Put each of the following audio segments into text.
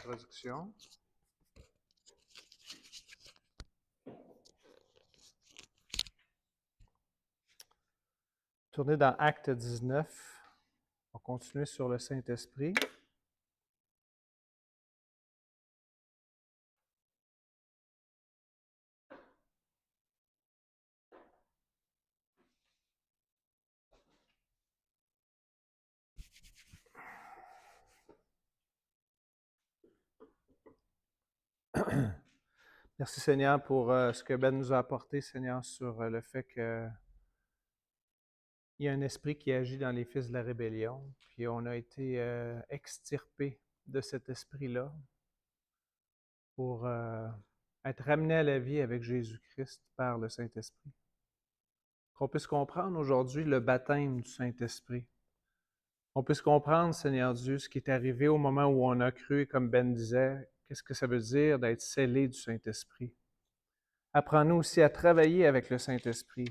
l'introduction. Tournez dans Acte 19. On va continuer sur le Saint-Esprit. Merci Seigneur pour ce que Ben nous a apporté, Seigneur, sur le fait qu'il y a un esprit qui agit dans les fils de la rébellion, puis on a été extirpés de cet esprit-là pour être ramenés à la vie avec Jésus-Christ par le Saint-Esprit. Qu'on puisse comprendre aujourd'hui le baptême du Saint-Esprit. On puisse comprendre, Seigneur Dieu, ce qui est arrivé au moment où on a cru, comme Ben disait, qu'est-ce que ça veut dire d'être scellé du Saint-Esprit. Apprends-nous aussi à travailler avec le Saint-Esprit.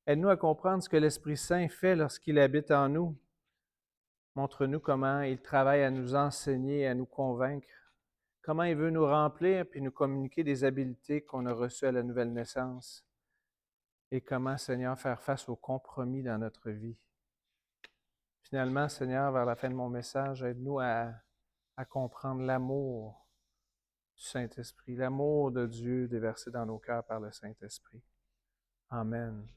Aide-nous à comprendre ce que l'Esprit Saint fait lorsqu'il habite en nous. Montre-nous comment il travaille à nous enseigner, à nous convaincre, comment il veut nous remplir puis nous communiquer des habiletés qu'on a reçues à la nouvelle naissance et comment, Seigneur, faire face aux compromis dans notre vie. Finalement, Seigneur, vers la fin de mon message, aide-nous à comprendre l'amour du Saint-Esprit, l'amour de Dieu déversé dans nos cœurs par le Saint-Esprit. Amen.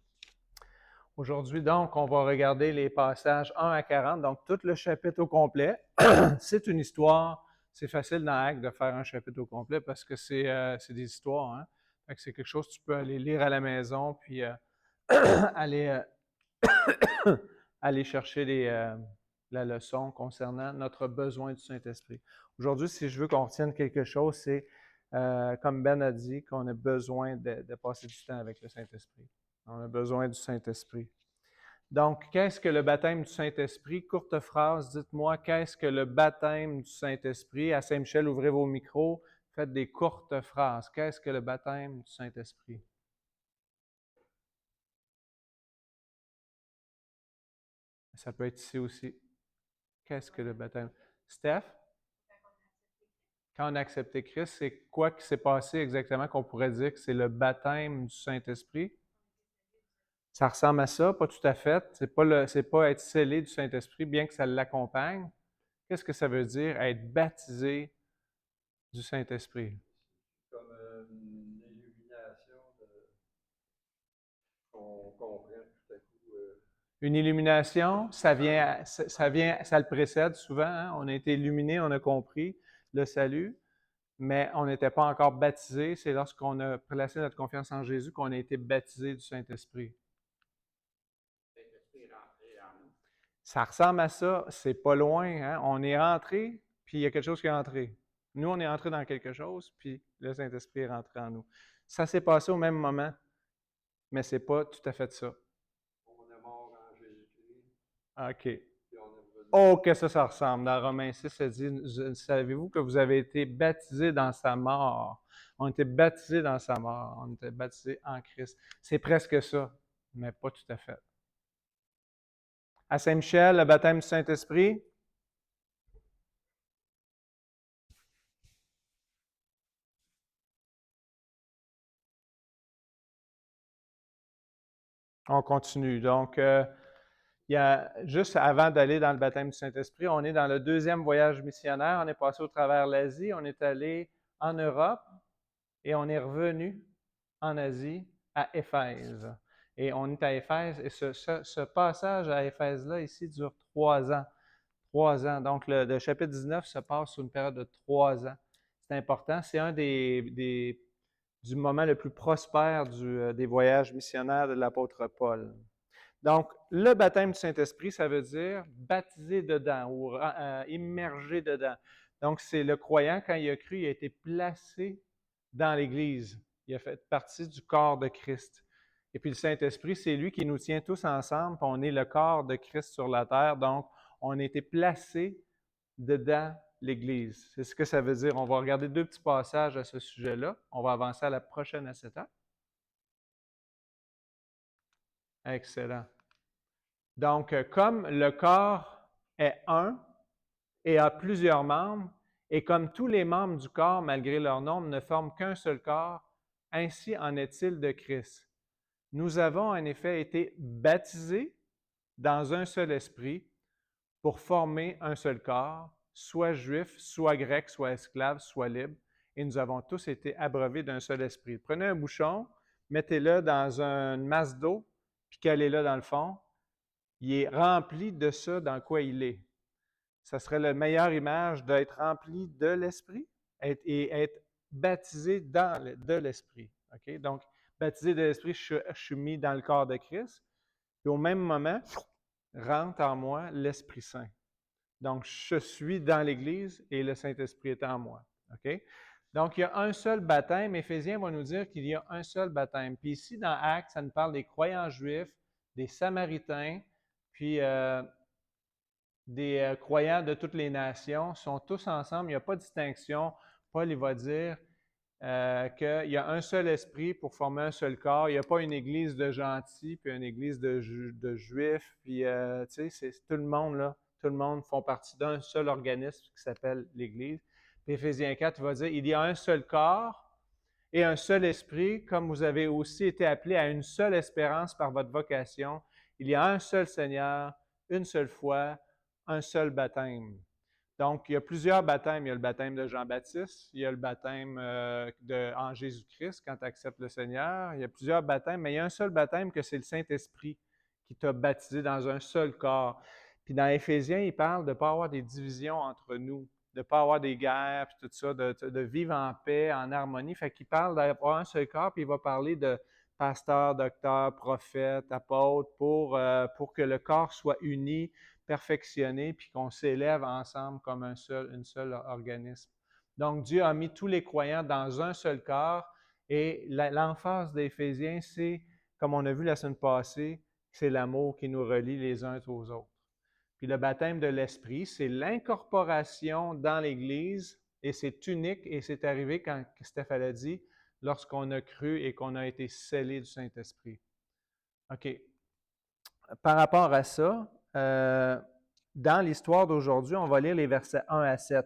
Aujourd'hui, donc, on va regarder les passages 1 à 40, donc tout le chapitre au complet. C'est une histoire, c'est facile dans Actes de faire un chapitre au complet parce que c'est des histoires. Hein? Fait que c'est quelque chose que tu peux aller lire à la maison, puis aller, aller chercher la leçon concernant notre besoin du Saint-Esprit. Aujourd'hui, si je veux qu'on retienne quelque chose, c'est, comme Ben a dit, qu'on a besoin de passer du temps avec le Saint-Esprit. On a besoin du Saint-Esprit. Donc, qu'est-ce que le baptême du Saint-Esprit? Courte phrase, dites-moi, qu'est-ce que le baptême du Saint-Esprit? À Saint-Michel, ouvrez vos micros, faites des courtes phrases. Qu'est-ce que le baptême du Saint-Esprit? Ça peut être ici aussi. Qu'est-ce que le baptême? Steph? Quand on a accepté Christ, c'est quoi qui s'est passé exactement qu'on pourrait dire que c'est le baptême du Saint-Esprit? Ça ressemble à ça, pas tout à fait. C'est pas être scellé du Saint-Esprit, bien que ça l'accompagne. Qu'est-ce que ça veut dire être baptisé du Saint-Esprit? Comme une illumination qu'on comprend tout à coup. Une illumination, ça le précède souvent. Hein? On a été illuminé, on a compris le salut, mais on n'était pas encore baptisé. C'est lorsqu'on a placé notre confiance en Jésus qu'on a été baptisé du Saint-Esprit. Saint-Esprit est rentré en nous. Ça ressemble à ça, c'est pas loin. Hein? On est rentré, puis il y a quelque chose qui est entré. Nous, on est entré dans quelque chose, puis le Saint-Esprit est rentré en nous. Ça s'est passé au même moment, mais c'est pas tout à fait ça. On est mort en Jésus-Christ, OK. puis on est revenu. Oh, que ça ressemble. Dans Romains 6, ça dit, savez-vous que vous avez été baptisés dans sa mort? On était baptisés dans sa mort. On était baptisés en Christ. C'est presque ça, mais pas tout à fait. À Saint-Michel, le baptême du Saint-Esprit. On continue. Donc, il y a, juste avant d'aller dans le baptême du Saint-Esprit, on est dans le deuxième voyage missionnaire. On est passé au travers l'Asie, on est allé en Europe et on est revenu en Asie à Éphèse. Et on est à Éphèse et ce passage à Éphèse-là ici dure 3 ans. 3 ans. Donc, le chapitre 19 se passe sur une période de 3 ans. C'est important. C'est un du moment le plus prospère des voyages missionnaires de l'apôtre Paul. Donc, le baptême du Saint-Esprit, ça veut dire baptisé dedans ou immergé dedans. Donc, c'est le croyant, quand il a cru, il a été placé dans l'Église. Il a fait partie du corps de Christ. Et puis, le Saint-Esprit, c'est lui qui nous tient tous ensemble. On est le corps de Christ sur la terre. Donc, on a été placé dedans l'Église. C'est ce que ça veut dire. On va regarder 2 petits passages à ce sujet-là. On va avancer à la prochaine étape. Excellent. Donc, comme le corps est un et a plusieurs membres, Et comme tous les membres du corps, malgré leur nombre, ne forment qu'un seul corps, ainsi en est-il de Christ. Nous avons en effet été baptisés dans un seul esprit pour former un seul corps, soit juif, soit grec, soit esclave, soit libre, et nous avons tous été abreuvés d'un seul esprit. Prenez un bouchon, mettez-le dans une masse d'eau, puis calez-le dans le fond. Il est rempli de ça dans quoi il est. Ça serait la meilleure image d'être rempli de l'esprit et être baptisé de l'esprit. Okay? Donc, baptisé de l'esprit, je suis mis dans le corps de Christ. Et au même moment, rentre en moi l'Esprit Saint. Donc, je suis dans l'Église et le Saint-Esprit est en moi. OK? Donc, il y a un seul baptême. Éphésiens va nous dire qu'il y a un seul baptême. Puis ici, dans Actes, ça nous parle des croyants juifs, des Samaritains, puis des croyants de toutes les nations, sont tous ensemble. Il n'y a pas de distinction. Paul, il va dire qu'il y a un seul esprit pour former un seul corps. Il n'y a pas une église de gentils, puis une église de juifs, puis tu sais, c'est tout le monde, là. Tout le monde font partie d'un seul organisme qui s'appelle l'Église. Puis Éphésiens 4, il va dire, il y a un seul corps et un seul esprit, comme vous avez aussi été appelés à une seule espérance par votre vocation. Il y a un seul Seigneur, une seule foi, un seul baptême. Donc, il y a plusieurs baptêmes. Il y a le baptême de Jean-Baptiste, il y a le baptême en Jésus-Christ quand tu acceptes le Seigneur. Il y a plusieurs baptêmes, mais il y a un seul baptême que c'est le Saint-Esprit qui t'a baptisé dans un seul corps. Puis dans Éphésiens, il parle de ne pas avoir des divisions entre nous, de ne pas avoir des guerres, puis tout ça, de vivre en paix, en harmonie. Fait qu'il parle d'avoir un seul corps, puis il va parler de pasteur, docteur, prophète, apôtre, pour que le corps soit uni, perfectionné, puis qu'on s'élève ensemble comme un seul organisme. Donc, Dieu a mis tous les croyants dans un seul corps, et l'emphase d'Éphésiens, c'est, comme on a vu la semaine passée, c'est l'amour qui nous relie les uns aux autres. Puis le baptême de l'Esprit, c'est l'incorporation dans l'Église, et c'est unique, et c'est arrivé quand Stéphane a dit, lorsqu'on a cru et qu'on a été scellé du Saint-Esprit. OK. Par rapport à ça, dans l'histoire d'aujourd'hui, on va lire les versets 1 à 7.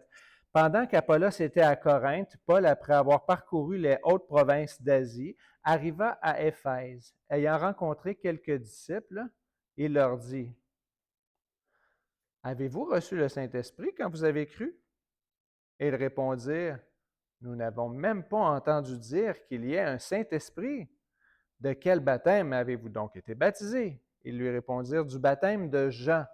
Pendant qu'Apollos était à Corinthe, Paul, après avoir parcouru les hautes provinces d'Asie, arriva à Éphèse. Ayant rencontré quelques disciples, il leur dit, « Avez-vous reçu le Saint-Esprit quand vous avez cru? » Et ils répondirent, « Nous n'avons même pas entendu dire qu'il y ait un Saint-Esprit. De quel baptême avez-vous donc été baptisés? » Ils lui répondirent, « Du baptême de Jean. »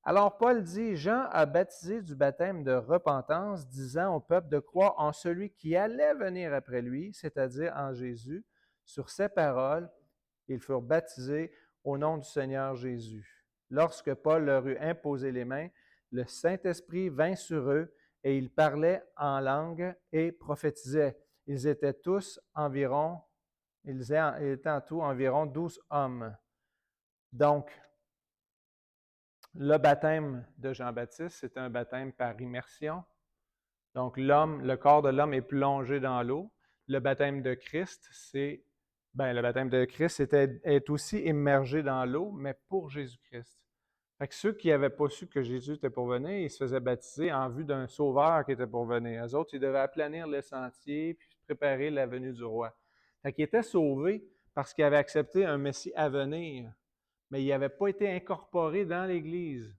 Alors Paul dit, « Jean a baptisé du baptême de repentance, disant au peuple de croire en celui qui allait venir après lui, c'est-à-dire en Jésus. Sur ces paroles, ils furent baptisés au nom du Seigneur Jésus. Lorsque Paul leur eut imposé les mains, le Saint-Esprit vint sur eux, et ils parlaient en langue et prophétisaient. Ils étaient en tout environ 12 hommes. » Donc, le baptême de Jean-Baptiste, c'est un baptême par immersion. Donc, le corps de l'homme est plongé dans l'eau. Le baptême de Christ, est aussi immergé dans l'eau, mais pour Jésus-Christ. Fait que ceux qui n'avaient pas su que Jésus était pour venir, ils se faisaient baptiser en vue d'un sauveur qui était pour venir. Eux autres, ils devaient aplanir le sentier puis préparer la venue du roi. Fait qu'ils étaient sauvés parce qu'ils avaient accepté un Messie à venir, mais ils n'avaient pas été incorporés dans l'Église.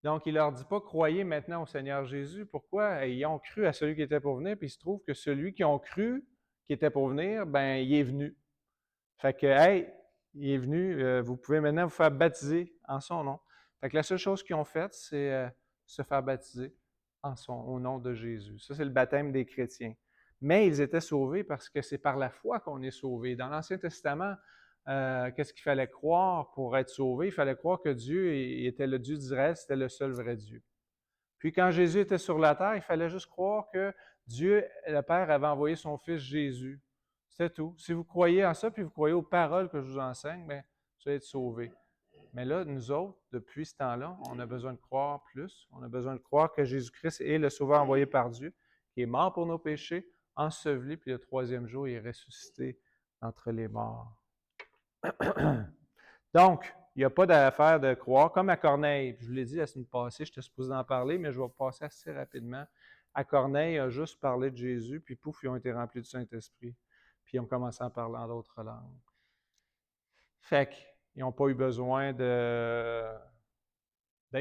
Donc, il ne leur dit pas « Croyez maintenant au Seigneur Jésus ». Pourquoi? Ils ont cru à celui qui était pour venir, puis il se trouve que celui qui ont cru qui était pour venir, ben il est venu. Fait que, hey, il est venu, vous pouvez maintenant vous faire baptiser en son nom. Fait que la seule chose qu'ils ont faite, c'est se faire baptiser au nom de Jésus. Ça, c'est le baptême des chrétiens. Mais ils étaient sauvés parce que c'est par la foi qu'on est sauvé. Dans l'Ancien Testament, qu'est-ce qu'il fallait croire pour être sauvé? Il fallait croire que Dieu était le Dieu d'Israël, c'était le seul vrai Dieu. Puis quand Jésus était sur la terre, il fallait juste croire que Dieu, le Père, avait envoyé son Fils Jésus. C'est tout. Si vous croyez en ça, puis vous croyez aux paroles que je vous enseigne, bien, vous allez être sauvés. Mais là, nous autres, depuis ce temps-là, on a besoin de croire plus. On a besoin de croire que Jésus-Christ est le Sauveur envoyé par Dieu, qui est mort pour nos péchés, enseveli, puis le troisième jour, il est ressuscité entre les morts. Donc, il n'y a pas d'affaire de croire, comme à Corneille. Je vous l'ai dit la semaine passée, je suis supposé en parler, mais je vais passer assez rapidement. à Corneille a juste parlé de Jésus, puis pouf, ils ont été remplis du Saint-Esprit. Puis ils ont commencé à parler en d'autres langues. Fait qu'ils n'ont pas eu besoin d'être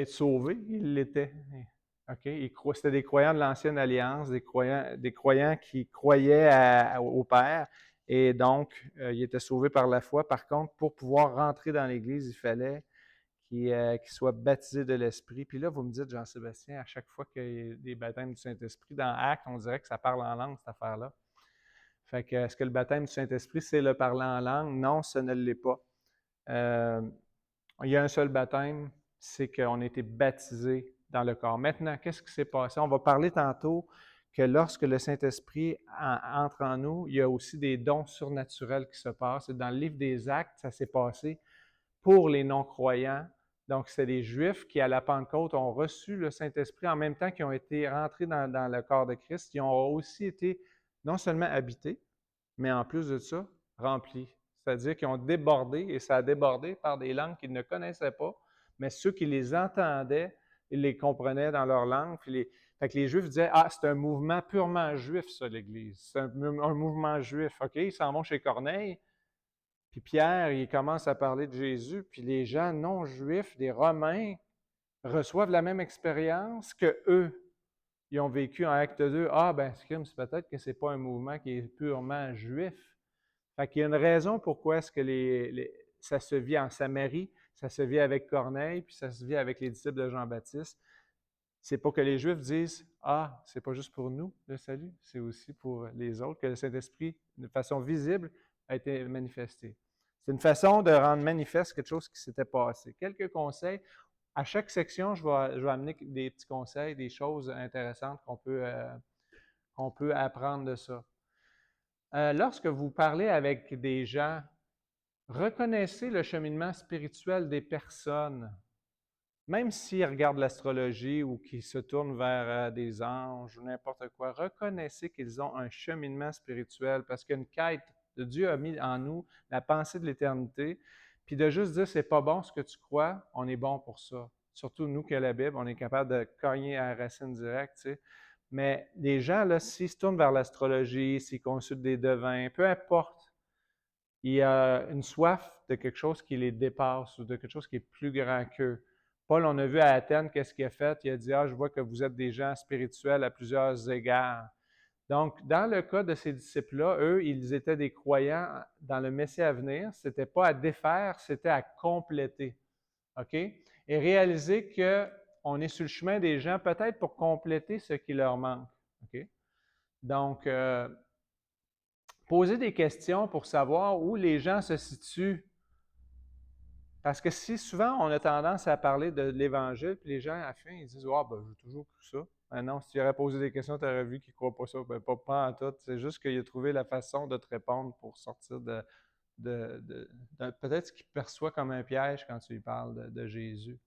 sauvés, ils l'étaient. OK? C'était des croyants de l'Ancienne Alliance, des croyants qui croyaient au Père, et donc ils étaient sauvés par la foi. Par contre, pour pouvoir rentrer dans l'Église, il fallait qu'ils soient baptisés de l'Esprit. Puis là, vous me dites, Jean-Sébastien, à chaque fois qu'il y a des baptêmes du Saint-Esprit, dans Actes, on dirait que ça parle en langue, cette affaire-là. Fait que, est-ce que le baptême du Saint-Esprit, c'est le parler en langue? Non, ce ne l'est pas. Il y a un seul baptême, c'est qu'on a été baptisé dans le corps. Maintenant, qu'est-ce qui s'est passé? On va parler tantôt que lorsque le Saint-Esprit entre en nous, il y a aussi des dons surnaturels qui se passent. Dans le livre des Actes, ça s'est passé pour les non-croyants. Donc, c'est des Juifs qui, à la Pentecôte, ont reçu le Saint-Esprit en même temps qu'ils ont été rentrés dans le corps de Christ. Ils ont aussi été non seulement habités, mais en plus de ça, remplis. C'est-à-dire qu'ils ont débordé, et ça a débordé par des langues qu'ils ne connaissaient pas, mais ceux qui les entendaient, ils les comprenaient dans leur langue. Fait que les Juifs disaient, ah, c'est un mouvement purement juif, ça, l'Église. C'est un mouvement juif. OK, ils s'en vont chez Corneille, puis Pierre, il commence à parler de Jésus, puis les gens non juifs, des Romains, reçoivent la même expérience que eux. Ils ont vécu en Acte 2. Ah, ben, c'est peut-être que ce n'est pas un mouvement qui est purement juif. Fait qu'il y a une raison pourquoi est-ce que ça se vit en Samarie, ça se vit avec Corneille, puis ça se vit avec les disciples de Jean-Baptiste. C'est pour que les Juifs disent, ah, c'est pas juste pour nous le salut, c'est aussi pour les autres, que le Saint-Esprit, de façon visible, a été manifesté. C'est une façon de rendre manifeste quelque chose qui s'était passé. Quelques conseils. À chaque section, je vais amener des petits conseils, des choses intéressantes qu'on peut apprendre de ça. Lorsque vous parlez avec des gens, reconnaissez le cheminement spirituel des personnes. Même s'ils regardent l'astrologie ou qu'ils se tournent vers des anges ou n'importe quoi, reconnaissez qu'ils ont un cheminement spirituel parce qu'une quête de Dieu a mis en nous la pensée de l'éternité. Puis de juste dire c'est pas bon ce que tu crois, on est bon pour ça. Surtout nous qui a la Bible, on est capable de cogner à la racine directe, tu sais. Mais les gens, là, s'ils se tournent vers l'astrologie, s'ils consultent des devins, peu importe, il y a une soif de quelque chose qui les dépasse ou de quelque chose qui est plus grand qu'eux. Paul, on a vu à Athènes, qu'est-ce qu'il a fait? Il a dit, ah, je vois que vous êtes des gens spirituels à plusieurs égards. Donc, dans le cas de ces disciples-là, eux, ils étaient des croyants dans le Messie à venir. Ce n'était pas à défaire, c'était à compléter. OK? Et réaliser qu'on est sur le chemin des gens, peut-être pour compléter ce qui leur manque. OK? Donc, poser des questions pour savoir où les gens se situent. Parce que si souvent on a tendance à parler de l'Évangile, puis les gens à la fin, ils disent ah, ben, j'ai toujours cru ça. Ben non, si tu aurais posé des questions, tu aurais vu qu'ils ne croient pas ça. Ben, pas en tout. C'est juste qu'il a trouvé la façon de te répondre pour sortir de peut-être ce qu'il perçoit comme un piège quand tu lui parles de Jésus.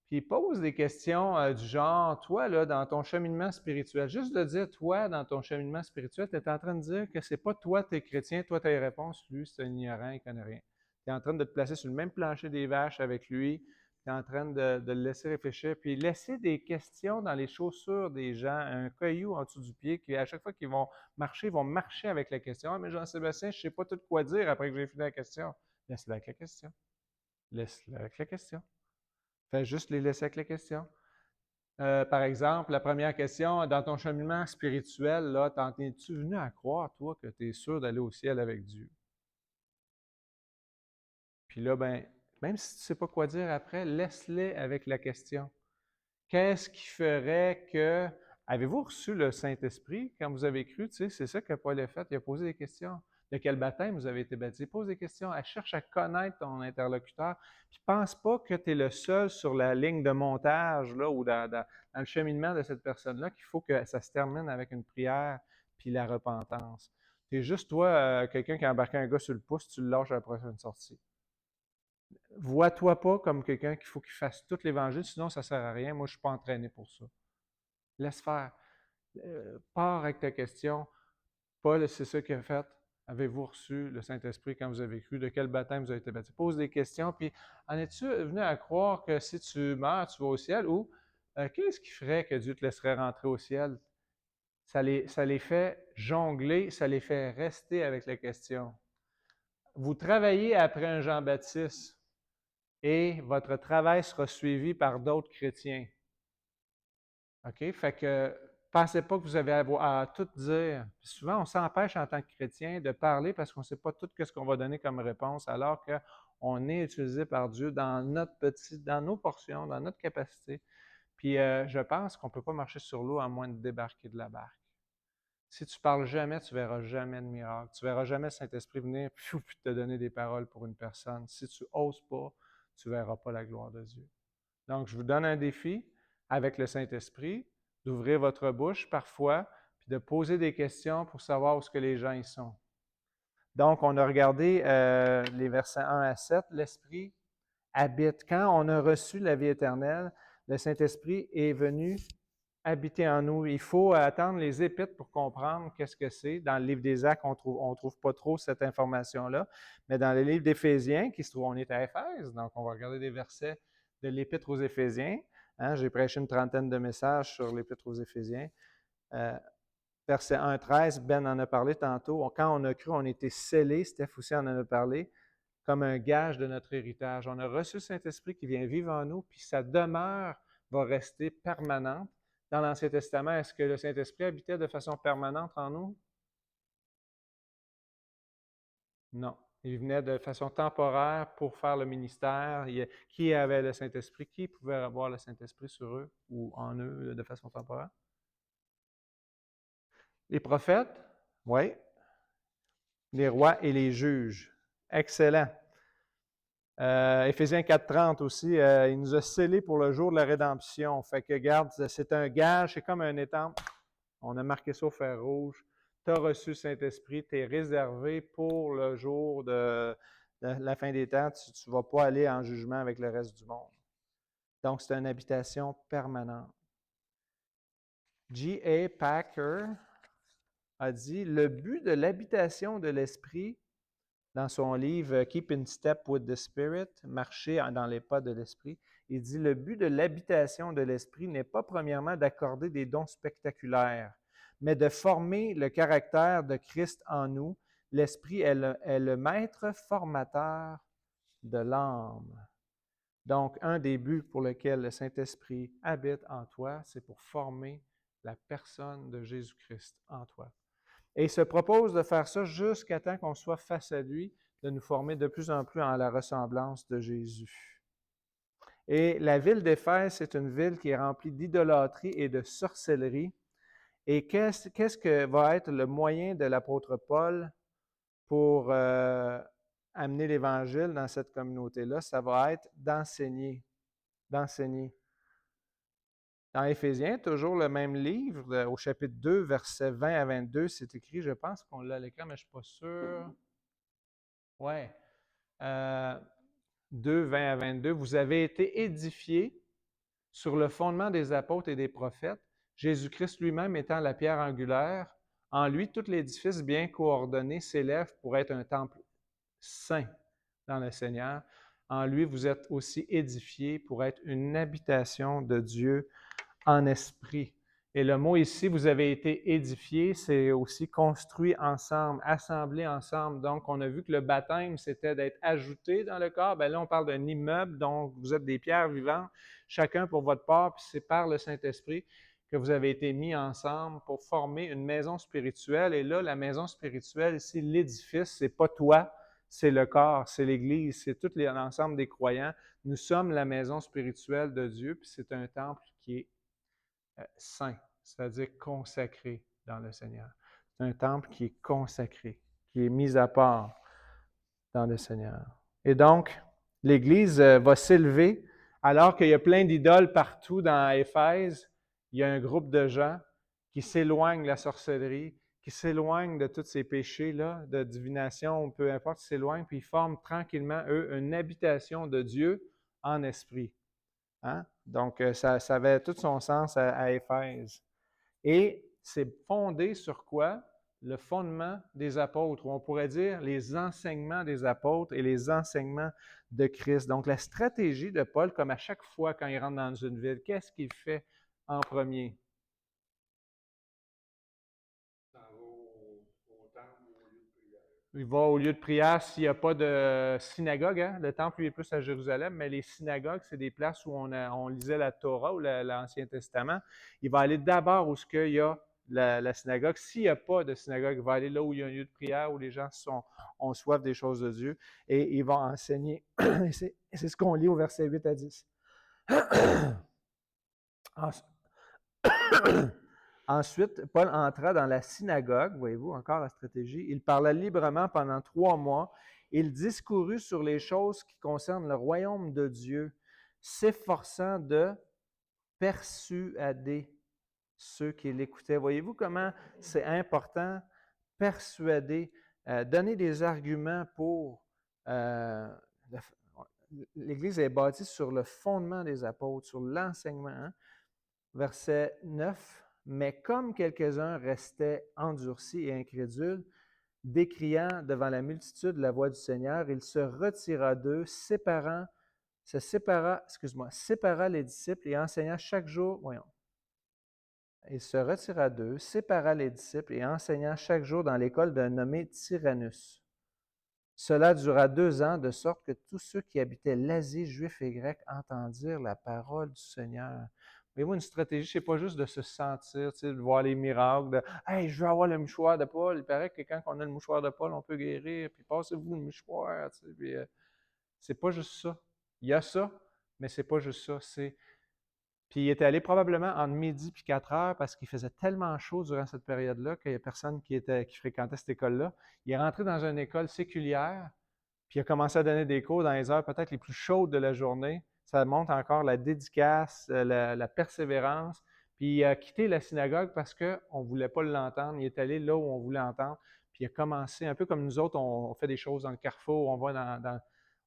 Puis il pose des questions du genre, toi, là, dans ton cheminement spirituel, juste de dire, toi, dans ton cheminement spirituel, tu es en train de dire que c'est pas toi, tu es chrétien, toi, tu as les réponses, lui, c'est un ignorant, il ne connaît rien. Tu es en train de te placer sur le même plancher des vaches avec lui, tu es en train de le laisser réfléchir, puis laisser des questions dans les chaussures des gens, un caillou en dessous du pied, qui à chaque fois qu'ils vont marcher avec la question. Ah, mais Jean-Sébastien, je ne sais pas tout quoi dire après que j'ai fini la question. Laisse-le avec la question. Laisse-le avec la question. Fais juste les laisser avec les questions. Par exemple, la première question, dans ton cheminement spirituel, là, t'en es-tu venu à croire, toi, que tu es sûr d'aller au ciel avec Dieu? Puis là, ben, même si tu ne sais pas quoi dire après, laisse-les avec la question. Qu'est-ce qui ferait que... Avez-vous reçu le Saint-Esprit quand vous avez cru? Tu sais, c'est ça que Paul a fait, il a posé des questions. De quel baptême vous avez été baptisé? Pose des questions. Elle cherche à connaître ton interlocuteur. Puis pense pas que tu es le seul sur la ligne de montage là, ou dans le cheminement de cette personne-là qu'il faut que ça se termine avec une prière puis la repentance. Tu es juste toi, quelqu'un qui a embarqué un gars sur le pouce, tu le lâches à la prochaine sortie. Vois-toi pas comme quelqu'un qu'il faut qu'il fasse tout l'Évangile, sinon ça ne sert à rien. Moi, je ne suis pas entraîné pour ça. Laisse faire. Pars avec ta question. Paul, c'est ça qu'il a fait. Avez-vous reçu le Saint-Esprit quand vous avez cru? De quel baptême vous avez été baptisé? Pose des questions. Puis, en es-tu venu à croire que si tu meurs, tu vas au ciel? Ou qu'est-ce qui ferait que Dieu te laisserait rentrer au ciel? Ça les fait jongler, ça les fait rester avec la question. Vous travaillez après un Jean-Baptiste et votre travail sera suivi par d'autres chrétiens. OK? Fait que pensez pas que vous avez à tout dire. Puis souvent, on s'empêche en tant que chrétien de parler parce qu'on ne sait pas tout ce qu'on va donner comme réponse, alors qu'on est utilisé par Dieu dans dans nos portions, dans notre capacité. Puis je pense qu'on ne peut pas marcher sur l'eau à moins de débarquer de la barque. Si tu parles jamais, tu ne verras jamais de miracle. Tu ne verras jamais le Saint-Esprit venir puis te donner des paroles pour une personne. Si tu n'oses pas, tu ne verras pas la gloire de Dieu. Donc, je vous donne un défi avec le Saint-Esprit, d'ouvrir votre bouche parfois, puis de poser des questions pour savoir où ce que les gens y sont. Donc, on a regardé les versets 1 à 7. L'Esprit habite. Quand on a reçu la vie éternelle, le Saint-Esprit est venu habiter en nous. Il faut attendre les Épîtres pour comprendre qu'est-ce que c'est. Dans le livre des Actes, on trouve pas trop cette information-là, mais dans le livre d'Éphésiens, qui se trouve, on est à Éphèse, donc on va regarder des versets de l'Épître aux Éphésiens. Hein, j'ai prêché une trentaine de messages sur l'Épître aux Éphésiens. Verset 1-13, Ben en a parlé tantôt. Quand on a cru, on a été scellés, Steph aussi en a parlé, comme un gage de notre héritage. On a reçu le Saint-Esprit qui vient vivre en nous, puis sa demeure va rester permanente. Dans l'Ancien Testament, est-ce que le Saint-Esprit habitait de façon permanente en nous? Non. Il venait de façon temporaire pour faire le ministère. Qui avait le Saint-Esprit? Qui pouvait avoir le Saint-Esprit sur eux ou en eux de façon temporaire? Les prophètes? Oui. Les rois et les juges. Excellent. Éphésiens 4,30 aussi, il nous a scellés pour le jour de la rédemption. Fait que, regarde, c'est un gage, c'est comme un étang. On a marqué ça au fer rouge. Tu as reçu le Saint-Esprit, tu es réservé pour le jour de la fin des temps. Tu ne vas pas aller en jugement avec le reste du monde. Donc, c'est une habitation permanente. J.A. Packer a dit, le but de l'habitation de l'Esprit, dans son livre « Keep in Step with the Spirit », marcher dans les pas de l'Esprit, il dit, le but de l'habitation de l'Esprit n'est pas premièrement d'accorder des dons spectaculaires, mais de former le caractère de Christ en nous. L'Esprit est le maître formateur de l'âme. Donc, un des buts pour lesquels le Saint-Esprit habite en toi, c'est pour former la personne de Jésus-Christ en toi. Et il se propose de faire ça jusqu'à temps qu'on soit face à lui, de nous former de plus en plus en la ressemblance de Jésus. Et la ville d'Éphèse, c'est une ville qui est remplie d'idolâtrie et de sorcellerie. Et qu'est-ce que va être le moyen de l'apôtre Paul pour amener l'Évangile dans cette communauté-là? Ça va être d'enseigner. Dans Éphésiens, toujours le même livre, au chapitre 2, versets 20 à 22, c'est écrit, je pense qu'on l'a à l'écran, mais je ne suis pas sûr. Oui. 2, 20 à 22, vous avez été édifiés sur le fondement des apôtres et des prophètes, Jésus-Christ lui-même étant la pierre angulaire. En lui, tout l'édifice bien coordonné s'élève pour être un temple saint dans le Seigneur. En lui, vous êtes aussi édifiés pour être une habitation de Dieu en esprit. Et le mot ici, vous avez été édifiés, c'est aussi construit ensemble, assemblé ensemble. Donc, on a vu que le baptême, c'était d'être ajouté dans le corps. Bien là, on parle d'un immeuble, donc vous êtes des pierres vivantes, chacun pour votre part, puis c'est par le Saint-Esprit que vous avez été mis ensemble pour former une maison spirituelle. Et là, la maison spirituelle, ici, l'édifice, c'est pas toi, c'est le corps, c'est l'Église, c'est tout l'ensemble des croyants. Nous sommes la maison spirituelle de Dieu, puis c'est un temple qui est saint, c'est-à-dire consacré dans le Seigneur. C'est un temple qui est consacré, qui est mis à part dans le Seigneur. Et donc, l'Église va s'élever alors qu'il y a plein d'idoles partout dans Éphèse. Il y a un groupe de gens qui s'éloignent de la sorcellerie, qui s'éloignent de tous ces péchés-là, de divination, peu importe, ils s'éloignent, puis ils forment tranquillement, eux, une habitation de Dieu en esprit. Hein? Donc, ça avait tout son sens à Éphèse. Et c'est fondé sur quoi? Le fondement des apôtres, ou on pourrait dire les enseignements des apôtres et les enseignements de Christ. Donc, la stratégie de Paul, comme à chaque fois quand il rentre dans une ville, qu'est-ce qu'il fait? en premier? Ça va au temple ou au lieu de prière. Il va au lieu de prière s'il n'y a pas de synagogue. Hein? Le temple, lui, est plus à Jérusalem, mais les synagogues, c'est des places où on lisait la Torah ou l'Ancien Testament. Il va aller d'abord où il y a la synagogue. S'il n'y a pas de synagogue, il va aller là où il y a un lieu de prière, où les gens ont soif des choses de Dieu, et il va enseigner. C'est ce qu'on lit au verset 8 à 10. Ensuite, Paul entra dans la synagogue, voyez-vous, encore la stratégie. Il parla librement pendant 3 mois. Il discourut sur les choses qui concernent le royaume de Dieu, s'efforçant de persuader ceux qui l'écoutaient. Voyez-vous comment c'est important, persuader, donner des arguments pour... L'Église est bâtie sur le fondement des apôtres, sur l'enseignement. Hein? Verset 9. Mais comme quelques-uns restaient endurcis et incrédules, décriant devant la multitude la voix du Seigneur, il se retira d'eux, sépara les disciples et enseigna chaque jour. Voyons. Il se retira d'eux, sépara les disciples et enseigna chaque jour dans l'école d'un nommé Tyrannus. Cela dura 2 ans, de sorte que tous ceux qui habitaient l'Asie, juifs et grecs, entendirent la parole du Seigneur. Voyez-vous, une stratégie, c'est pas juste de se sentir, de voir les miracles, de Hey, je veux avoir le mouchoir de Paul. Il paraît que quand on a le mouchoir de Paul, on peut guérir, puis passez-vous le mouchoir. Puis, c'est pas juste ça. Il y a ça, mais c'est pas juste ça. Puis il était allé probablement entre midi et 4 heures parce qu'il faisait tellement chaud durant cette période-là qu'il n'y a personne qui fréquentait cette école-là. Il est rentré dans une école séculière, puis il a commencé à donner des cours dans les heures peut-être les plus chaudes de la journée. Ça montre encore la dédicace, la persévérance. Puis il a quitté la synagogue parce qu'on ne voulait pas l'entendre. Il est allé là où on voulait entendre. Puis il a commencé, un peu comme nous autres, on fait des choses dans le carrefour,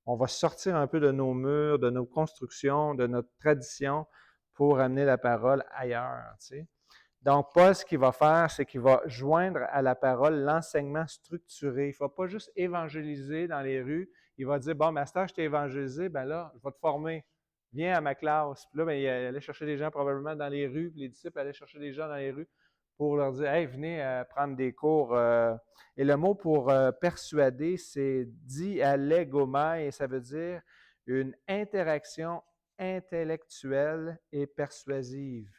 on va sortir un peu de nos murs, de nos constructions, de notre tradition pour amener la parole ailleurs. Tu sais. Donc, Paul, ce qu'il va faire, c'est qu'il va joindre à la parole l'enseignement structuré. Il ne va pas juste évangéliser dans les rues. Il va dire, bon, master, je t'ai évangélisé, ben là, je vais te former. Viens à ma classe. Puis là, ben, il allait chercher des gens probablement dans les rues, puis les disciples allaient chercher des gens dans les rues pour leur dire, hey, venez prendre des cours. Et le mot pour persuader, c'est dialégomai, et ça veut dire une interaction intellectuelle et persuasive.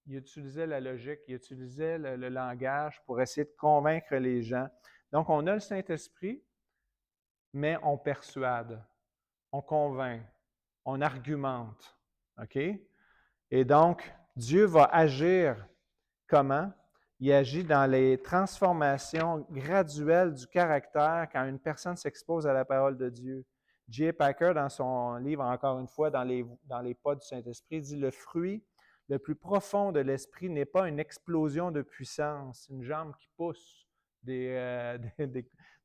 Il utilisait la logique, il utilisait le langage pour essayer de convaincre les gens. Donc, on a le Saint-Esprit, mais on persuade, on convainc, on argumente. OK? Et donc, Dieu va agir comment? Il agit dans les transformations graduelles du caractère quand une personne s'expose à la parole de Dieu. J. Packer, dans son livre, encore une fois, dans les pas du Saint-Esprit, dit « Le fruit le plus profond de l'esprit n'est pas une explosion de puissance, une jambe qui pousse, des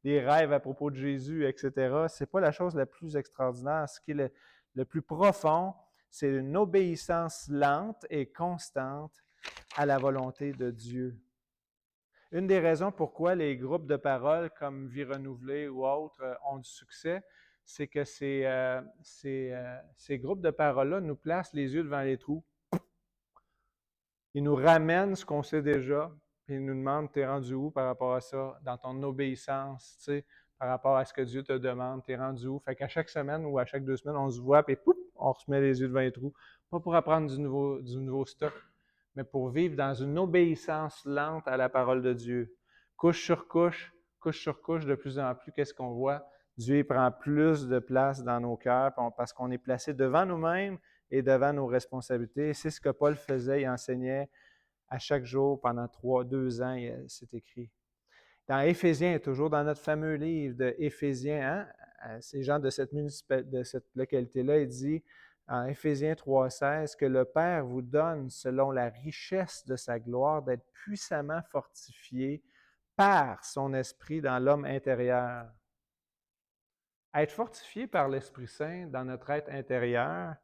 rêves à propos de Jésus, etc. Ce n'est pas la chose la plus extraordinaire. Ce qui est le plus profond, c'est une obéissance lente et constante à la volonté de Dieu. Une des raisons pourquoi les groupes de parole comme Vie renouvelée ou autres ont du succès, c'est que ces groupes de parole-là nous placent les yeux devant les trous. Ils nous ramènent ce qu'on sait déjà, puis ils nous demandent, t'es rendu où par rapport à ça, dans ton obéissance, tu sais, par rapport à ce que Dieu te demande, t'es rendu où? Fait qu'à chaque semaine ou à chaque 2 semaines, on se voit, puis pouf, on remet les yeux devant les trous. Pas pour apprendre du nouveau stock, mais pour vivre dans une obéissance lente à la parole de Dieu. Couche sur couche, de plus en plus, qu'est-ce qu'on voit? Dieu prend plus de place dans nos cœurs parce qu'on est placé devant nous-mêmes et devant nos responsabilités. C'est ce que Paul faisait, il enseignait à chaque jour pendant 2 ans, c'est écrit. Dans Éphésiens, toujours dans notre fameux livre de Éphésiens, hein, ces gens de cette localité-là, il dit en Éphésiens 3,16 que le Père vous donne, selon la richesse de sa gloire, d'être puissamment fortifié par son esprit dans l'homme intérieur. Être fortifié par l'Esprit Saint dans notre être intérieur,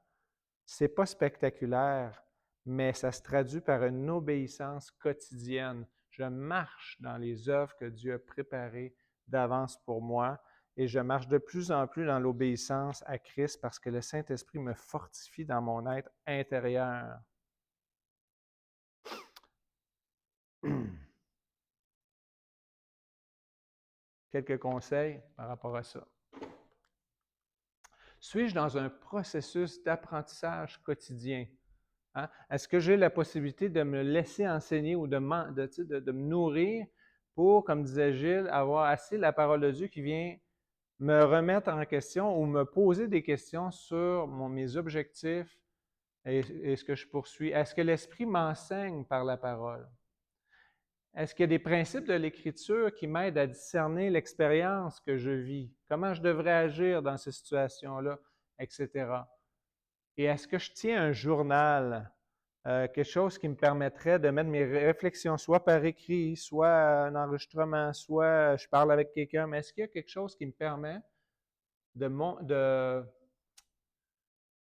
c'est pas spectaculaire, mais ça se traduit par une obéissance quotidienne. Je marche dans les œuvres que Dieu a préparées d'avance pour moi et je marche de plus en plus dans l'obéissance à Christ parce que le Saint-Esprit me fortifie dans mon être intérieur. Quelques conseils par rapport à ça. Suis-je dans un processus d'apprentissage quotidien? Hein? Est-ce que j'ai la possibilité de me laisser enseigner ou de me nourrir pour, comme disait Gilles, avoir assez la parole de Dieu qui vient me remettre en question ou me poser des questions sur mes objectifs et ce que je poursuis? Est-ce que l'Esprit m'enseigne par la parole? Est-ce qu'il y a des principes de l'Écriture qui m'aident à discerner l'expérience que je vis? Comment je devrais agir dans ces situations-là, etc. Et est-ce que je tiens un journal, quelque chose qui me permettrait de mettre mes réflexions soit par écrit, soit un enregistrement, soit je parle avec quelqu'un, mais est-ce qu'il y a quelque chose qui me permet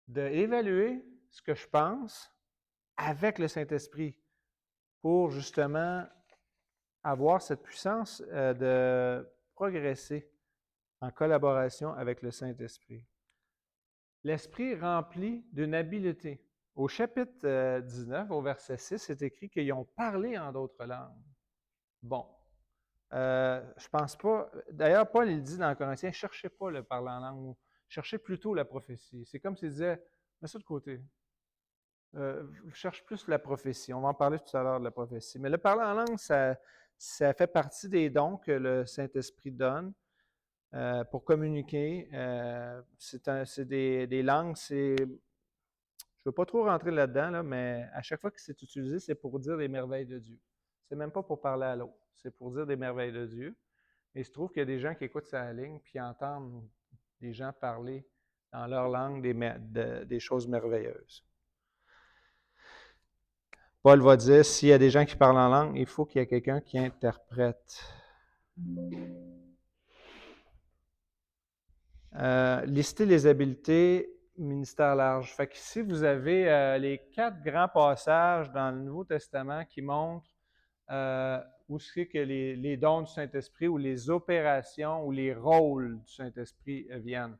d'évaluer ce que je pense avec le Saint-Esprit pour justement avoir cette puissance de progresser en collaboration avec le Saint-Esprit? L'Esprit rempli d'une habileté. Au chapitre 19, au verset 6, c'est écrit qu'ils ont parlé en d'autres langues. Bon, je pense pas. D'ailleurs, Paul, il dit dans Corinthiens, cherchez pas le parler en langue, cherchez plutôt la prophétie. C'est comme s'il disait, mets ça de côté. Cherche plus la prophétie. On va en parler tout à l'heure de la prophétie. Mais le parler en langue, ça fait partie des dons que le Saint-Esprit donne pour communiquer. C'est des langues, je ne veux pas trop rentrer là-dedans, là, mais à chaque fois que c'est utilisé, c'est pour dire des merveilles de Dieu. C'est même pas pour parler à l'autre, c'est pour dire des merveilles de Dieu. Et il se trouve qu'il y a des gens qui écoutent sa ligne puis entendent des gens parler dans leur langue des choses merveilleuses. Paul va dire, s'il y a des gens qui parlent en langue, il faut qu'il y ait quelqu'un qui interprète. Lister les habiletés, ministère large. Fait que ici, vous avez les 4 grands passages dans le Nouveau Testament qui montrent où c'est que les dons du Saint-Esprit ou les opérations ou les rôles du Saint-Esprit viennent.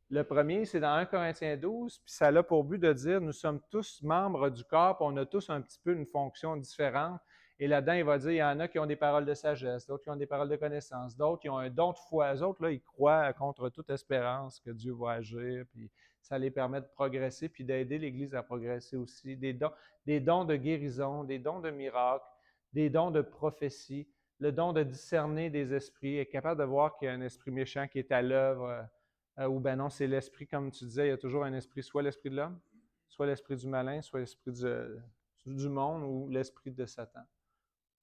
Le premier, c'est dans 1 Corinthiens 12, puis ça a pour but de dire nous sommes tous membres du corps, puis on a tous un petit peu une fonction différente. Et là-dedans, il va dire il y en a qui ont des paroles de sagesse, d'autres qui ont des paroles de connaissance, d'autres qui ont un don de foi. Les autres, là, ils croient contre toute espérance que Dieu va agir, puis ça les permet de progresser, puis d'aider l'Église à progresser aussi. Des dons de guérison, des dons de miracles, des dons de prophétie, le don de discerner des esprits, être capable de voir qu'il y a un esprit méchant qui est à l'œuvre. Ou ben non, c'est l'esprit, comme tu disais, il y a toujours un esprit, soit l'esprit de l'homme, soit l'esprit du malin, soit l'esprit du monde ou l'esprit de Satan.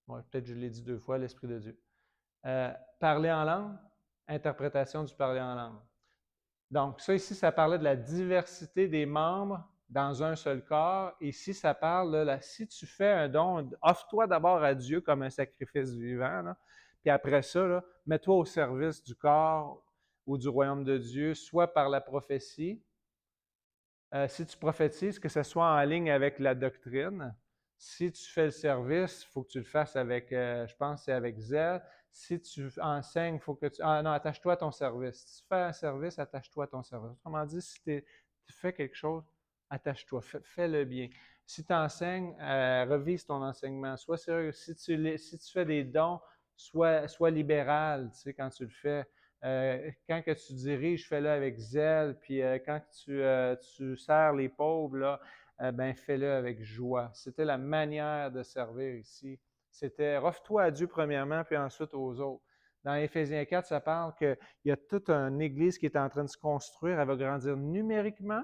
Ouais, peut-être je l'ai dit 2 fois, l'esprit de Dieu. Parler en langue, interprétation du parler en langue. Donc, ça ici, ça parlait de la diversité des membres dans un seul corps. Ici, ça parle, là, si tu fais un don, offre-toi d'abord à Dieu comme un sacrifice vivant, là, puis après ça, là, mets-toi au service du corps ou du royaume de Dieu, soit par la prophétie. Si tu prophétises, que ce soit en ligne avec la doctrine. Si tu fais le service, il faut que tu le fasses avec, je pense, c'est avec zèle. Si tu enseignes, il faut que tu... Ah non, attache-toi à ton service. Si tu fais un service, attache-toi à ton service. Autrement dit, si tu fais quelque chose, attache-toi, fais-le bien. Si tu enseignes, revise ton enseignement. Sois sérieux. Si tu fais des dons, sois libéral, tu sais, quand tu le fais. Quand que tu diriges, fais-le avec zèle, puis quand tu sers les pauvres, là, ben fais-le avec joie. C'était la manière de servir ici. C'était offre-toi à Dieu premièrement, puis ensuite aux autres. Dans Éphésiens 4, ça parle qu'il y a toute une église qui est en train de se construire. Elle va grandir numériquement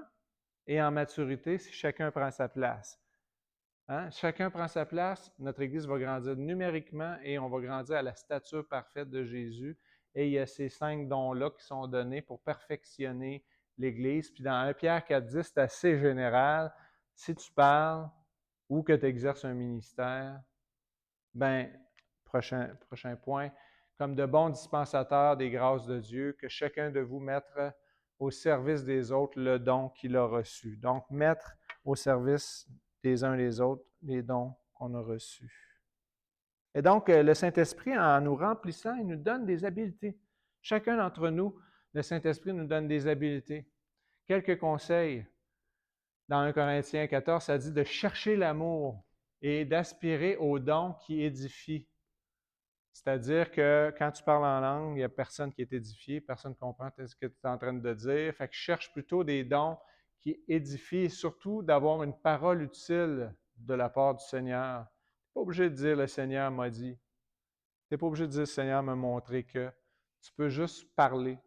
et en maturité si chacun prend sa place. Hein? Chacun prend sa place, notre église va grandir numériquement et on va grandir à la stature parfaite de Jésus. Et il y a ces 5 dons-là qui sont donnés pour perfectionner l'Église. Puis dans 1 Pierre 4,10, c'est assez général. Si tu parles ou que tu exerces un ministère, ben prochain point, comme de bons dispensateurs des grâces de Dieu, que chacun de vous mette au service des autres le don qu'il a reçu. Donc, mettre au service des uns des autres les dons qu'on a reçus. Et donc, le Saint-Esprit, en nous remplissant, il nous donne des habiletés. Chacun d'entre nous, le Saint-Esprit nous donne des habiletés. Quelques conseils. Dans 1 Corinthiens 14, ça dit de chercher l'amour. et d'aspirer aux dons qui édifient. C'est-à-dire que quand tu parles en langue, il n'y a personne qui est édifié, personne ne comprend ce que tu es en train de dire. Fait que je cherche plutôt des dons qui édifient, et surtout d'avoir une parole utile de la part du Seigneur. Tu n'es pas obligé de dire le Seigneur m'a dit. Tu n'es pas obligé de dire le Seigneur m'a montré que. Tu peux juste parler,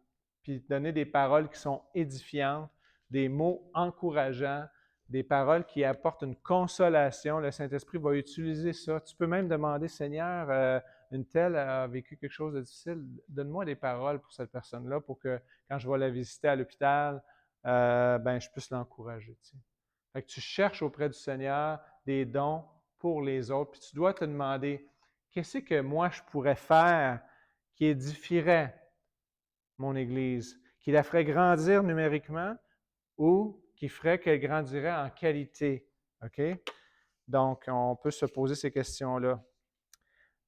puis donner des paroles qui sont édifiantes, des mots encourageants, des paroles qui apportent une consolation. Le Saint-Esprit va utiliser ça. Tu peux même demander, Seigneur, une telle a vécu quelque chose de difficile, donne-moi des paroles pour cette personne-là pour que quand je vais la visiter à l'hôpital, ben, je puisse l'encourager. Tu sais. Fait que tu cherches auprès du Seigneur des dons pour les autres, puis tu dois te demander, qu'est-ce que moi je pourrais faire qui édifierait mon Église, qui la ferait grandir numériquement ou qui ferait qu'elle grandirait en qualité. OK? Donc, on peut se poser ces questions-là.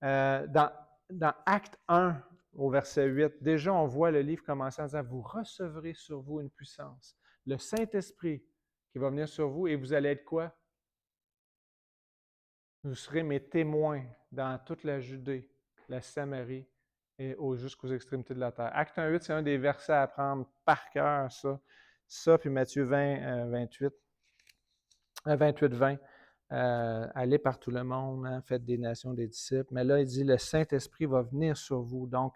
Dans Acte 1, au verset 8, déjà on voit le livre commencer en disant, vous recevrez sur vous une puissance, le Saint-Esprit qui va venir sur vous et vous allez être quoi? Vous serez mes témoins dans toute la Judée, la Samarie et jusqu'aux extrémités de la terre. Acte 1, 8, c'est un des versets à apprendre par cœur, ça. Ça, puis Matthieu 20, 28, 28, 20. Allez par tout le monde, hein, faites des nations des disciples. Mais là, il dit, le Saint-Esprit va venir sur vous. Donc,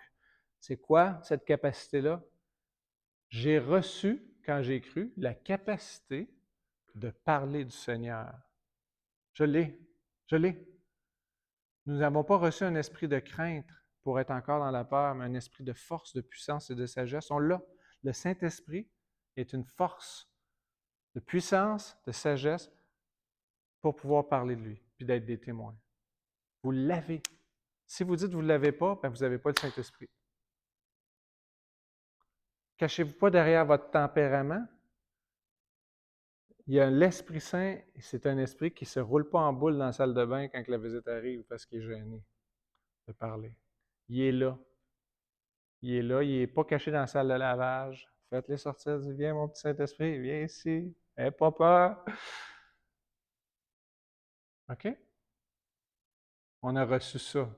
c'est quoi cette capacité-là? J'ai reçu, quand j'ai cru, la capacité de parler du Seigneur. Je l'ai. Je l'ai. Nous n'avons pas reçu un esprit de crainte pour être encore dans la peur, mais un esprit de force, de puissance et de sagesse. On l'a. Le Saint-Esprit est une force de puissance, de sagesse pour pouvoir parler de lui, puis d'être des témoins. Vous l'avez. Si vous dites que vous ne l'avez pas, ben vous n'avez pas le Saint-Esprit. Cachez-vous pas derrière votre tempérament. Il y a l'Esprit Saint, c'est un esprit qui ne se roule pas en boule dans la salle de bain quand la visite arrive parce qu'il est gêné de parler. Il est là. Il est là, il n'est pas caché dans la salle de lavage. Faites-les sortir, dis, viens mon petit Saint-Esprit, viens ici, n'aie pas peur. OK? On a reçu ça.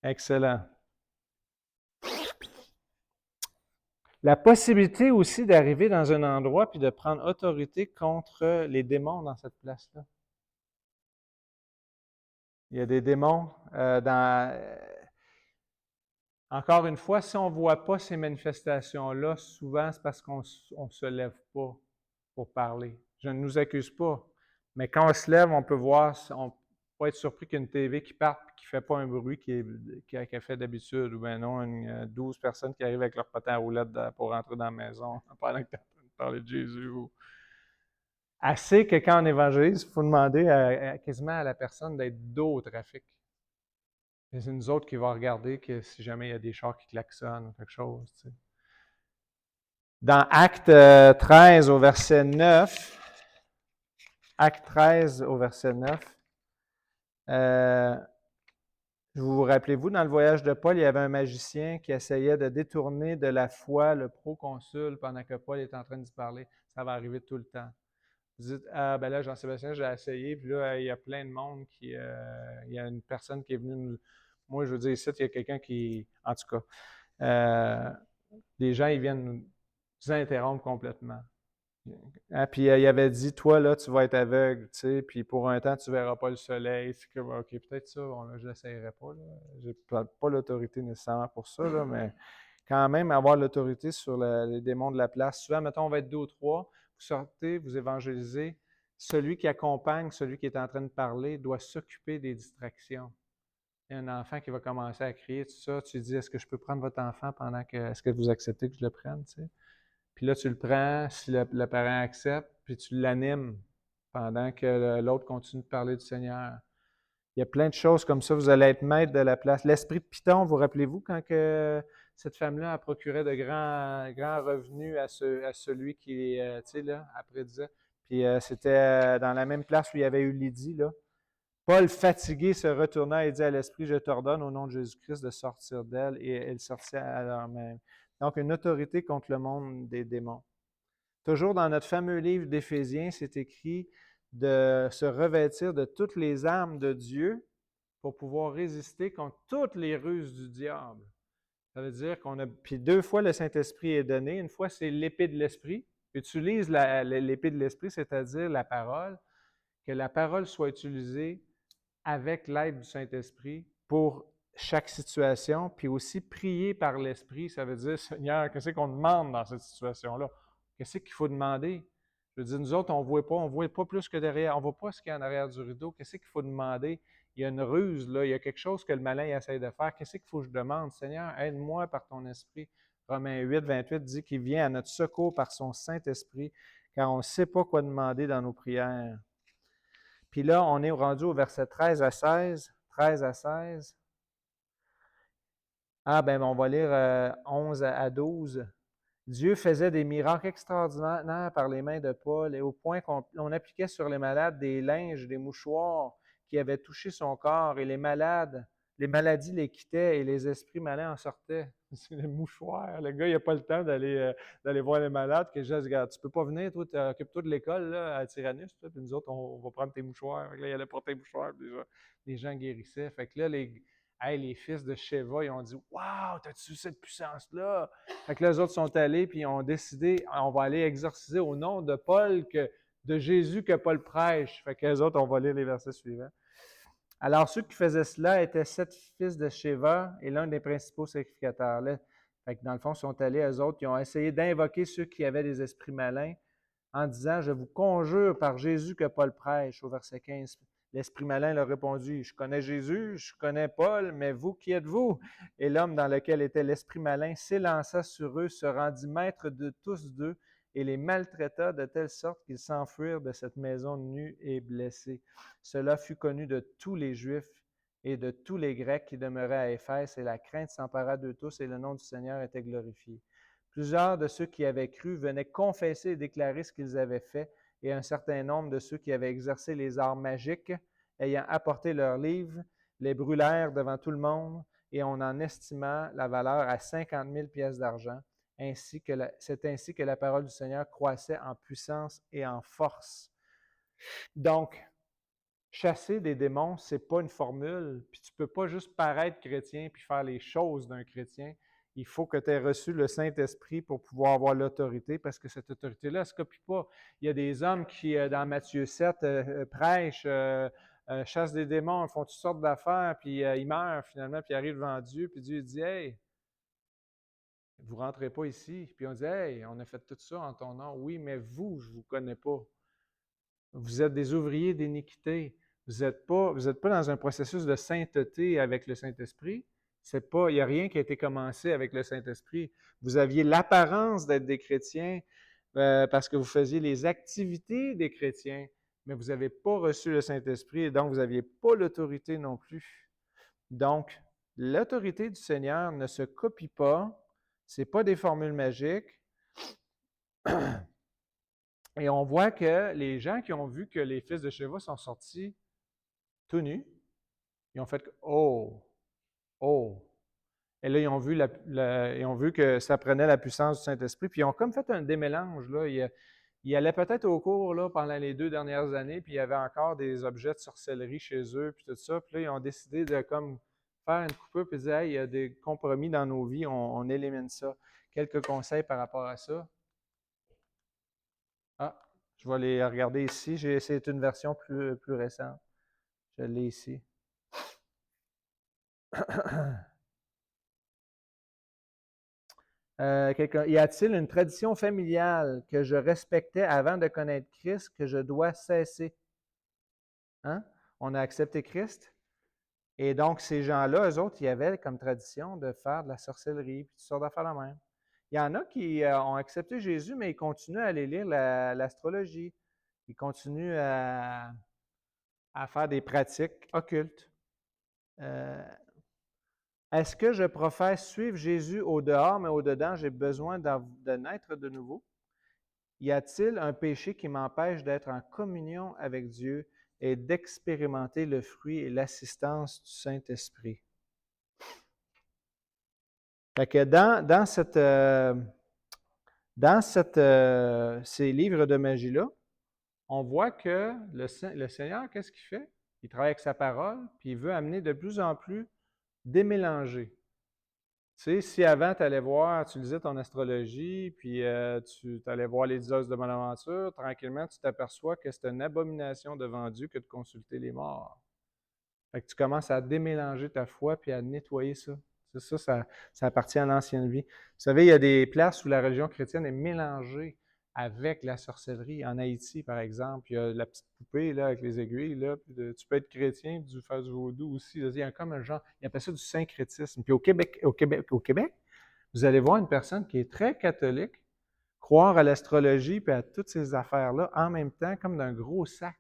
Excellent. La possibilité aussi d'arriver dans un endroit puis de prendre autorité contre les démons dans cette place-là. Il y a des démons encore une fois, si on ne voit pas ces manifestations-là, souvent c'est parce qu'on ne se lève pas pour parler. Je ne nous accuse pas, mais quand on se lève, on peut voir, on peut être surpris qu'il y a une TV qui part et qui ne fait pas un bruit qu'elle fait d'habitude, ou bien non, 12 personnes qui arrivent avec leur potin à roulettes pour rentrer dans la maison pendant que tu es en train de parler de Jésus. Assez que quand on évangélise, il faut demander quasiment à la personne d'être dos au trafic. Et c'est nous autres qui va regarder que si jamais il y a des chars qui klaxonnent ou quelque chose. Tu sais. Dans Acte 13 au verset 9, Acte 13 au verset 9, vous rappelez-vous, dans le voyage de Paul, il y avait un magicien qui essayait de détourner de la foi le proconsul pendant que Paul est en train d'y parler. Ça va arriver tout le temps. Vous dites, ah ben là, Jean-Sébastien, j'ai essayé, puis là, il y a plein de monde il y a une personne qui est venue nous. Moi, je veux dire, ici, il y a quelqu'un qui. En tout cas, les gens, ils viennent nous interrompre complètement. Hein, puis il avait dit, toi, là, tu vas être aveugle, tu sais, puis pour un temps, tu ne verras pas le soleil. C'est comme, OK, peut-être ça, je ne l'essayerai pas. Je n'ai pas l'autorité nécessairement pour ça, là, mais quand même, avoir l'autorité sur les démons de la place. Souvent, mettons, on va être deux ou trois, vous sortez, vous évangélisez. Celui qui accompagne, celui qui est en train de parler, doit s'occuper des distractions. Il y a un enfant qui va commencer à crier, tout ça. Tu dis, est-ce que je peux prendre votre enfant pendant que. Est-ce que vous acceptez que je le prenne, tu sais? Puis là, tu le prends, si le parent accepte, puis tu l'animes pendant que l'autre continue de parler du Seigneur. Il y a plein de choses comme ça. Vous allez être maître de la place. L'esprit de Python, vous rappelez-vous quand que cette femme-là a procuré de grands revenus à celui qui, tu sais, là, après disait. Puis c'était dans la même place où il y avait eu Lydie, là. Paul, fatigué, se retourna et dit à l'esprit, je t'ordonne au nom de Jésus-Christ de sortir d'elle, et elle sortit alors même. Donc, une autorité contre le monde des démons. Toujours dans notre fameux livre d'Éphésiens, c'est écrit de se revêtir de toutes les armes de Dieu pour pouvoir résister contre toutes les ruses du diable. Ça veut dire qu'on a. Puis 2 fois, le Saint-Esprit est donné. Une fois, c'est l'épée de l'Esprit. Utilise l'épée de l'Esprit, c'est-à-dire la parole, que la parole soit utilisée avec l'aide du Saint-Esprit pour chaque situation, puis aussi prier par l'Esprit. Ça veut dire, Seigneur, qu'est-ce qu'on demande dans cette situation-là? Qu'est-ce qu'il faut demander? Je veux dire, nous autres, on ne voit pas plus que derrière, on ne voit pas ce qu'il y a en arrière du rideau. Qu'est-ce qu'il faut demander? Il y a une ruse, là, il y a quelque chose que le malin essaie de faire. Qu'est-ce qu'il faut que je demande? Seigneur, aide-moi par ton esprit. Romains 8, 28 dit qu'il vient à notre secours par son Saint-Esprit, car on ne sait pas quoi demander dans nos prières. Puis là, on est rendu au verset 13 à 16. 13 à 16. Ah, ben, on va lire 11 à 12. Dieu faisait des miracles extraordinaires par les mains de Paul, et au point qu'on appliquait sur les malades des linges, des mouchoirs qui avaient touché son corps, et les maladies les quittaient et les esprits malins en sortaient. C'est les mouchoirs. Le gars, il n'a pas le temps d'aller voir les malades. Que je dis, regarde, tu peux pas venir, toi, occupe-toi de l'école là, à Tyrannus, puis nous autres, on va prendre tes mouchoirs. Fait que là, il allait porter les mouchoirs, puis les gens guérissaient. Fait que là, les fils de Sheva, ils ont dit « Wow, t'as-tu cette puissance-là? » Fait que là, les autres sont allés, puis ils ont décidé « On va aller exorciser au nom de Paul, de Jésus que Paul prêche. » Fait que les autres, on va lire les versets suivants. Alors, ceux qui faisaient cela étaient 7 fils de Sheva et l'un des principaux sacrificateurs. Là, fait que dans le fond, ils sont allés, eux autres, ils ont essayé d'invoquer ceux qui avaient des esprits malins en disant « Je vous conjure par Jésus que Paul prêche » au verset 15. L'esprit malin leur répondit « Je connais Jésus, je connais Paul, mais vous, qui êtes-vous? » Et l'homme dans lequel était l'esprit malin s'élança sur eux, se rendit maître de tous deux et les maltraita de telle sorte qu'ils s'enfuirent de cette maison nus et blessés. Cela fut connu de tous les Juifs et de tous les Grecs qui demeuraient à Éphèse, et la crainte s'empara d'eux tous, et le nom du Seigneur était glorifié. Plusieurs de ceux qui avaient cru venaient confesser et déclarer ce qu'ils avaient fait, et un certain nombre de ceux qui avaient exercé les arts magiques, ayant apporté leurs livres, les brûlèrent devant tout le monde, et on en estima la valeur à 50 000 pièces d'argent. C'est ainsi que la parole du Seigneur croissait en puissance et en force. Donc, chasser des démons, ce n'est pas une formule, puis tu ne peux pas juste paraître chrétien puis faire les choses d'un chrétien. Il faut que tu aies reçu le Saint-Esprit pour pouvoir avoir l'autorité, parce que cette autorité-là, elle ne se copie pas. Il y a des hommes qui, dans Matthieu 7, prêchent, chassent des démons, font toutes sortes d'affaires, puis ils meurent finalement, puis ils arrivent devant Dieu, puis Dieu dit « Hey, vous ne rentrez pas ici. » Puis on dit « Hey, on a fait tout ça en ton nom. » Oui, mais vous, je ne vous connais pas. Vous êtes des ouvriers d'iniquité. Vous n'êtes pas dans un processus de sainteté avec le Saint-Esprit. Il n'y a rien qui a été commencé avec le Saint-Esprit. Vous aviez l'apparence d'être des chrétiens parce que vous faisiez les activités des chrétiens, mais vous n'avez pas reçu le Saint-Esprit et donc vous n'aviez pas l'autorité non plus. Donc, l'autorité du Seigneur ne se copie pas. Ce n'est pas des formules magiques. Et on voit que les gens qui ont vu que les fils de Sheva sont sortis tout nus, ils ont fait « Oh! Oh! » Et là, ils ont vu que ça prenait la puissance du Saint-Esprit, puis ils ont comme fait un démélange. Là. Ils allaient peut-être au cours là, pendant les 2 dernières années, puis il y avait encore des objets de sorcellerie chez eux, puis tout ça. Puis là, ils ont décidé de comme faire une coupure, puis dire hey, « il y a des compromis dans nos vies, on élimine ça. » Quelques conseils par rapport à ça. Ah, je vais les regarder ici. C'est une version plus récente. Je l'ai ici. Y a-t-il une tradition familiale que je respectais avant de connaître Christ que je dois cesser? Hein? On a accepté Christ. Et donc, ces gens-là, eux autres, ils avaient comme tradition de faire de la sorcellerie, puis toutes sortes d'affaires la même. Il y en a qui ont accepté Jésus, mais ils continuent à aller lire l'astrologie. Ils continuent à faire des pratiques occultes. Est-ce que je professe suivre Jésus au dehors, mais au dedans, j'ai besoin de naître de nouveau? Y a-t-il un péché qui m'empêche d'être en communion avec Dieu et d'expérimenter le fruit et l'assistance du Saint-Esprit? Fait que dans ces livres de magie-là, on voit que le Seigneur, qu'est-ce qu'il fait? Il travaille avec sa parole, puis il veut amener de plus en plus démélanger. Tu sais, si avant, tu allais voir, tu lisais ton astrologie, puis tu allais voir les 10 os de Bonaventure, tranquillement, tu t'aperçois que c'est une abomination devant Dieu que de consulter les morts. Fait que tu commences à démélanger ta foi puis à nettoyer ça. C'est ça, ça appartient à l'ancienne vie. Vous savez, il y a des places où la religion chrétienne est mélangée avec la sorcellerie. En Haïti, par exemple, il y a la petite poupée là, avec les aiguilles. Là, tu peux être chrétien et faire du vaudou aussi. Là. Il y a comme un genre, il appelle ça du syncrétisme. Puis au Québec, vous allez voir une personne qui est très catholique croire à l'astrologie et à toutes ces affaires-là en même temps, comme d'un gros sac.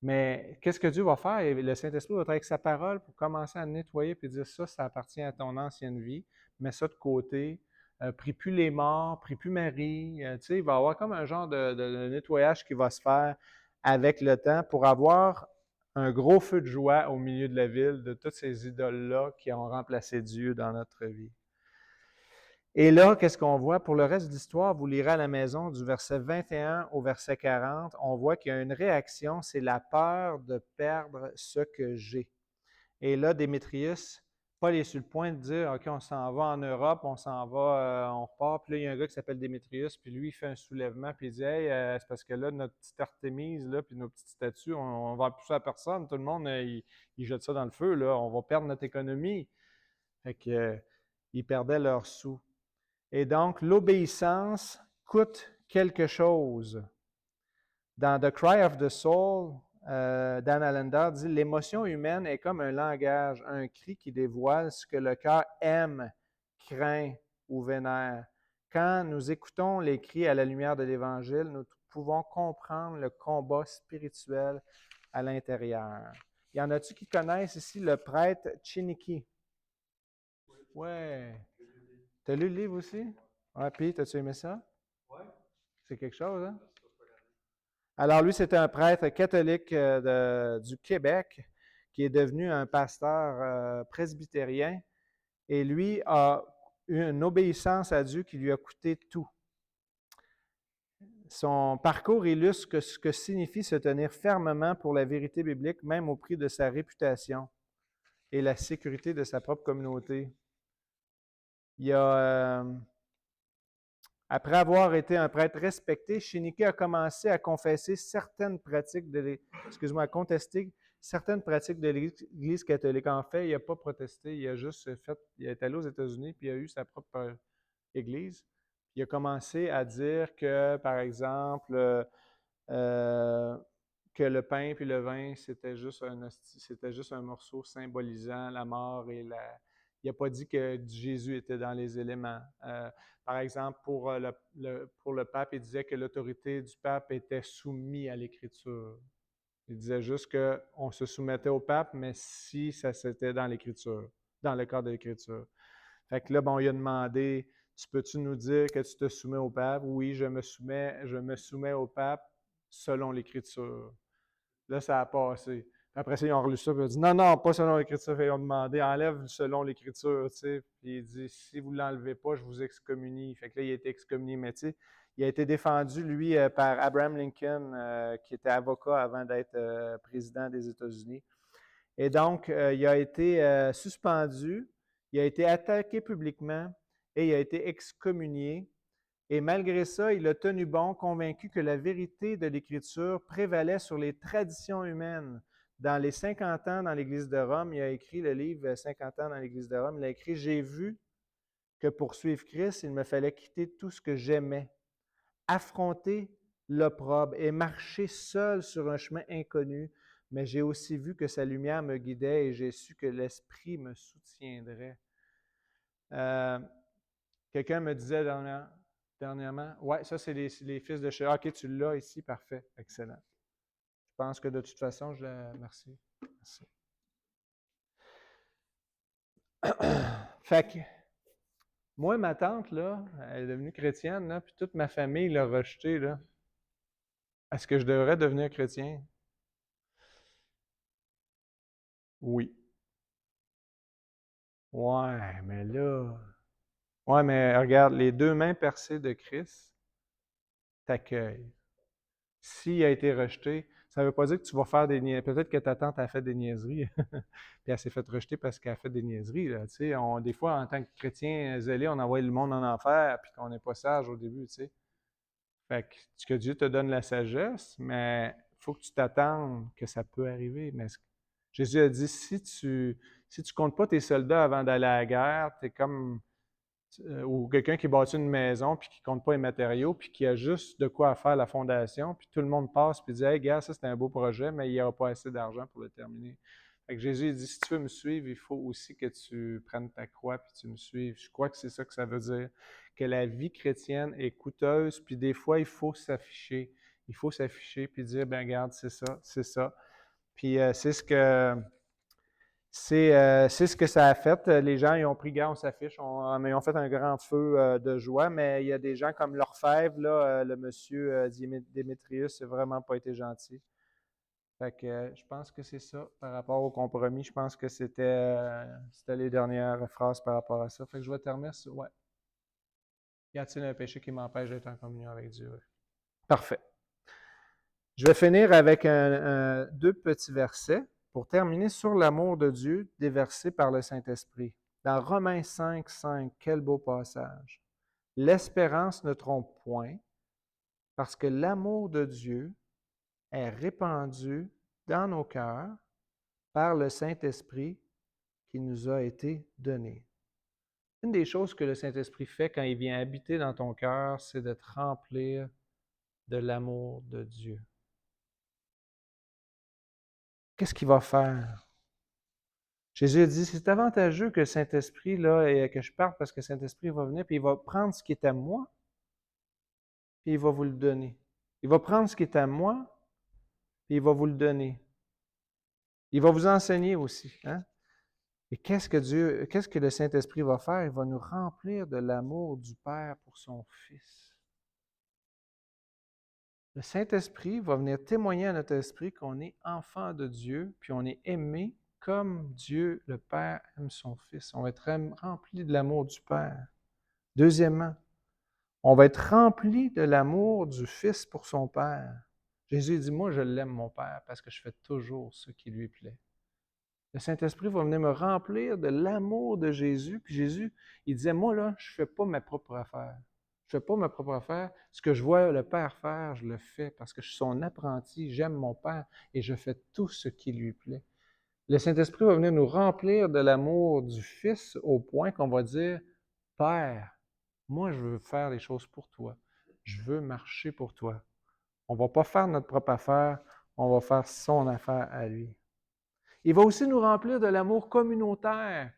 Mais qu'est-ce que Dieu va faire? Et le Saint-Esprit va être avec sa parole pour commencer à nettoyer et dire ça, ça appartient à ton ancienne vie, mets ça de côté, prie plus les morts, prie plus Marie. Tu sais, il va y avoir comme un genre de nettoyage qui va se faire avec le temps pour avoir un gros feu de joie au milieu de la ville de toutes ces idoles-là qui ont remplacé Dieu dans notre vie. Et là, qu'est-ce qu'on voit? Pour le reste de l'histoire, vous lirez à la maison du verset 21 au verset 40, on voit qu'il y a une réaction, c'est la peur de perdre ce que j'ai. Et là, Démétrius, Paul est sur le point de dire, OK, on s'en va en Europe, on s'en va, on repart. Puis là, il y a un gars qui s'appelle Démétrius, puis lui, il fait un soulèvement, puis il dit, hey, c'est parce que là, notre petite Artémise, là, puis nos petites statues, on ne vend plus ça à personne. Tout le monde, il jette ça dans le feu, là. On va perdre notre économie. Fait que, ils perdaient leurs sous. Et donc, l'obéissance coûte quelque chose. Dans The Cry of the Soul, Dan Allender dit « L'émotion humaine est comme un langage, un cri qui dévoile ce que le cœur aime, craint ou vénère. Quand nous écoutons les cris à la lumière de l'Évangile, nous pouvons comprendre le combat spirituel à l'intérieur. » Y en a-tu qui connaissent ici le prêtre Chiniki? Ouais. T'as lu le livre aussi? Ouais, puis, t'as-tu aimé ça? Oui. C'est quelque chose, hein? Alors, lui, c'était un prêtre catholique du Québec qui est devenu un pasteur presbytérien. Et lui a eu une obéissance à Dieu qui lui a coûté tout. Son parcours illustre ce que signifie se tenir fermement pour la vérité biblique, même au prix de sa réputation et la sécurité de sa propre communauté. Il a... Après avoir été un prêtre respecté, Chiniki a commencé à confesser certaines pratiques de à contester certaines pratiques de l'Église catholique. En fait, il n'a pas protesté, il a juste fait, il est allé aux États-Unis, puis il a eu sa propre Église. Il a commencé à dire que, par exemple, que le pain puis le vin, c'était juste un morceau symbolisant la mort et la... Il n'a pas dit que Jésus était dans les éléments. Par exemple, pour le pape, il disait que l'autorité du pape était soumise à l'Écriture. Il disait juste qu'on se soumettait au pape, mais si ça c'était dans l'Écriture, dans le cadre de l'Écriture. Fait que là, bon, il a demandé, peux-tu nous dire que tu te soumets au pape? Oui, je me soumets au pape selon l'Écriture. Là, ça a passé. Puis après ça, ils ont relu ça, puis ils ont dit non, non, pas selon l'Écriture. Ils ont demandé, enlève selon l'Écriture, tu sais. Puis il dit, si vous ne l'enlevez pas, je vous excommunie. Fait que là, il a été excommunié, mais tu sais, il a été défendu, lui, par Abraham Lincoln, qui était avocat avant d'être président des États-Unis. Et donc, il a été suspendu, il a été attaqué publiquement et il a été excommunié. Et malgré ça, il a tenu bon, convaincu que la vérité de l'Écriture prévalait sur les traditions humaines. Dans les 50 ans dans l'Église de Rome, il a écrit le livre 50 ans dans l'Église de Rome, il a écrit « J'ai vu que pour suivre Christ, il me fallait quitter tout ce que j'aimais, affronter l'opprobre et marcher seul sur un chemin inconnu, mais j'ai aussi vu que sa lumière me guidait et j'ai su que l'Esprit me soutiendrait. » Quelqu'un me disait dernièrement, ouais, ça c'est les fils de Sheba. OK, tu l'as ici, parfait, excellent. Je pense que de toute façon, merci. Merci. Fait que, moi, ma tante, là, elle est devenue chrétienne, là, puis toute ma famille l'a rejetée, là. Est-ce que je devrais devenir chrétien? Oui. Ouais, mais là. Ouais, mais regarde, les deux mains percées de Christ t'accueillent. S'il a été rejeté, ça ne veut pas dire que tu vas faire des niaiseries. Peut-être que ta tante a fait des niaiseries, puis elle s'est fait rejeter parce qu'elle a fait des niaiseries. Là, des fois, en tant que chrétien zélé, on envoie le monde en enfer, puis qu'on n'est pas sage au début. T'sais. Fait que Dieu te donne la sagesse, mais il faut que tu t'attendes que ça peut arriver. Mais Jésus a dit, si tu comptes pas tes soldats avant d'aller à la guerre, tu es comme ou quelqu'un qui bâtit une maison puis qui ne compte pas les matériaux puis qui a juste de quoi faire la fondation, puis tout le monde passe puis dit hey, gars, ça c'est un beau projet, mais il n'y aura pas assez d'argent pour le terminer. Fait que Jésus il dit si tu veux me suivre, il faut aussi que tu prennes ta croix puis tu me suives. Je crois que c'est ça que ça veut dire, que la vie chrétienne est coûteuse, puis des fois il faut s'afficher. Il faut s'afficher puis dire ben regarde, c'est ça, c'est ça. Puis c'est ce que ça a fait. Les gens, ils ont pris garde, on s'affiche, mais ils ont fait un grand feu de joie, mais il y a des gens comme l'orfèvre, là, le monsieur Démétrius, n'a vraiment pas été gentil. Fait que je pense que c'est ça par rapport au compromis. Je pense que c'était les dernières phrases par rapport à ça. Fait que je vais terminer sur ouais. Y a-t-il un péché qui m'empêche d'être en communion avec Dieu? Parfait. Je vais finir avec deux petits versets pour terminer sur l'amour de Dieu déversé par le Saint-Esprit. Dans Romains 5, 5, quel beau passage. L'espérance ne trompe point, parce que l'amour de Dieu est répandu dans nos cœurs par le Saint-Esprit qui nous a été donné. Une des choses que le Saint-Esprit fait quand il vient habiter dans ton cœur, c'est de te remplir de l'amour de Dieu. Qu'est-ce qu'il va faire? Jésus a dit, c'est avantageux que le Saint-Esprit, là, et que je parte parce que le Saint-Esprit va venir, puis il va prendre ce qui est à moi, puis il va vous le donner. Il va prendre ce qui est à moi, puis il va vous le donner. Il va vous enseigner aussi. Hein? Et qu'est-ce que le Saint-Esprit va faire? Il va nous remplir de l'amour du Père pour son Fils. Le Saint-Esprit va venir témoigner à notre esprit qu'on est enfant de Dieu, puis on est aimé comme Dieu, le Père, aime son Fils. On va être rempli de l'amour du Père. Deuxièmement, on va être rempli de l'amour du Fils pour son Père. Jésus dit, moi je l'aime mon Père parce que je fais toujours ce qui lui plaît. Le Saint-Esprit va venir me remplir de l'amour de Jésus. Puis Jésus, il disait, moi là, je ne fais pas ma propre affaire. Je ne fais pas ma propre affaire. Ce que je vois le Père faire, je le fais parce que je suis son apprenti, j'aime mon Père et je fais tout ce qui lui plaît. Le Saint-Esprit va venir nous remplir de l'amour du Fils au point qu'on va dire, Père, moi je veux faire les choses pour toi. Je veux marcher pour toi. On ne va pas faire notre propre affaire, on va faire son affaire à lui. Il va aussi nous remplir de l'amour communautaire.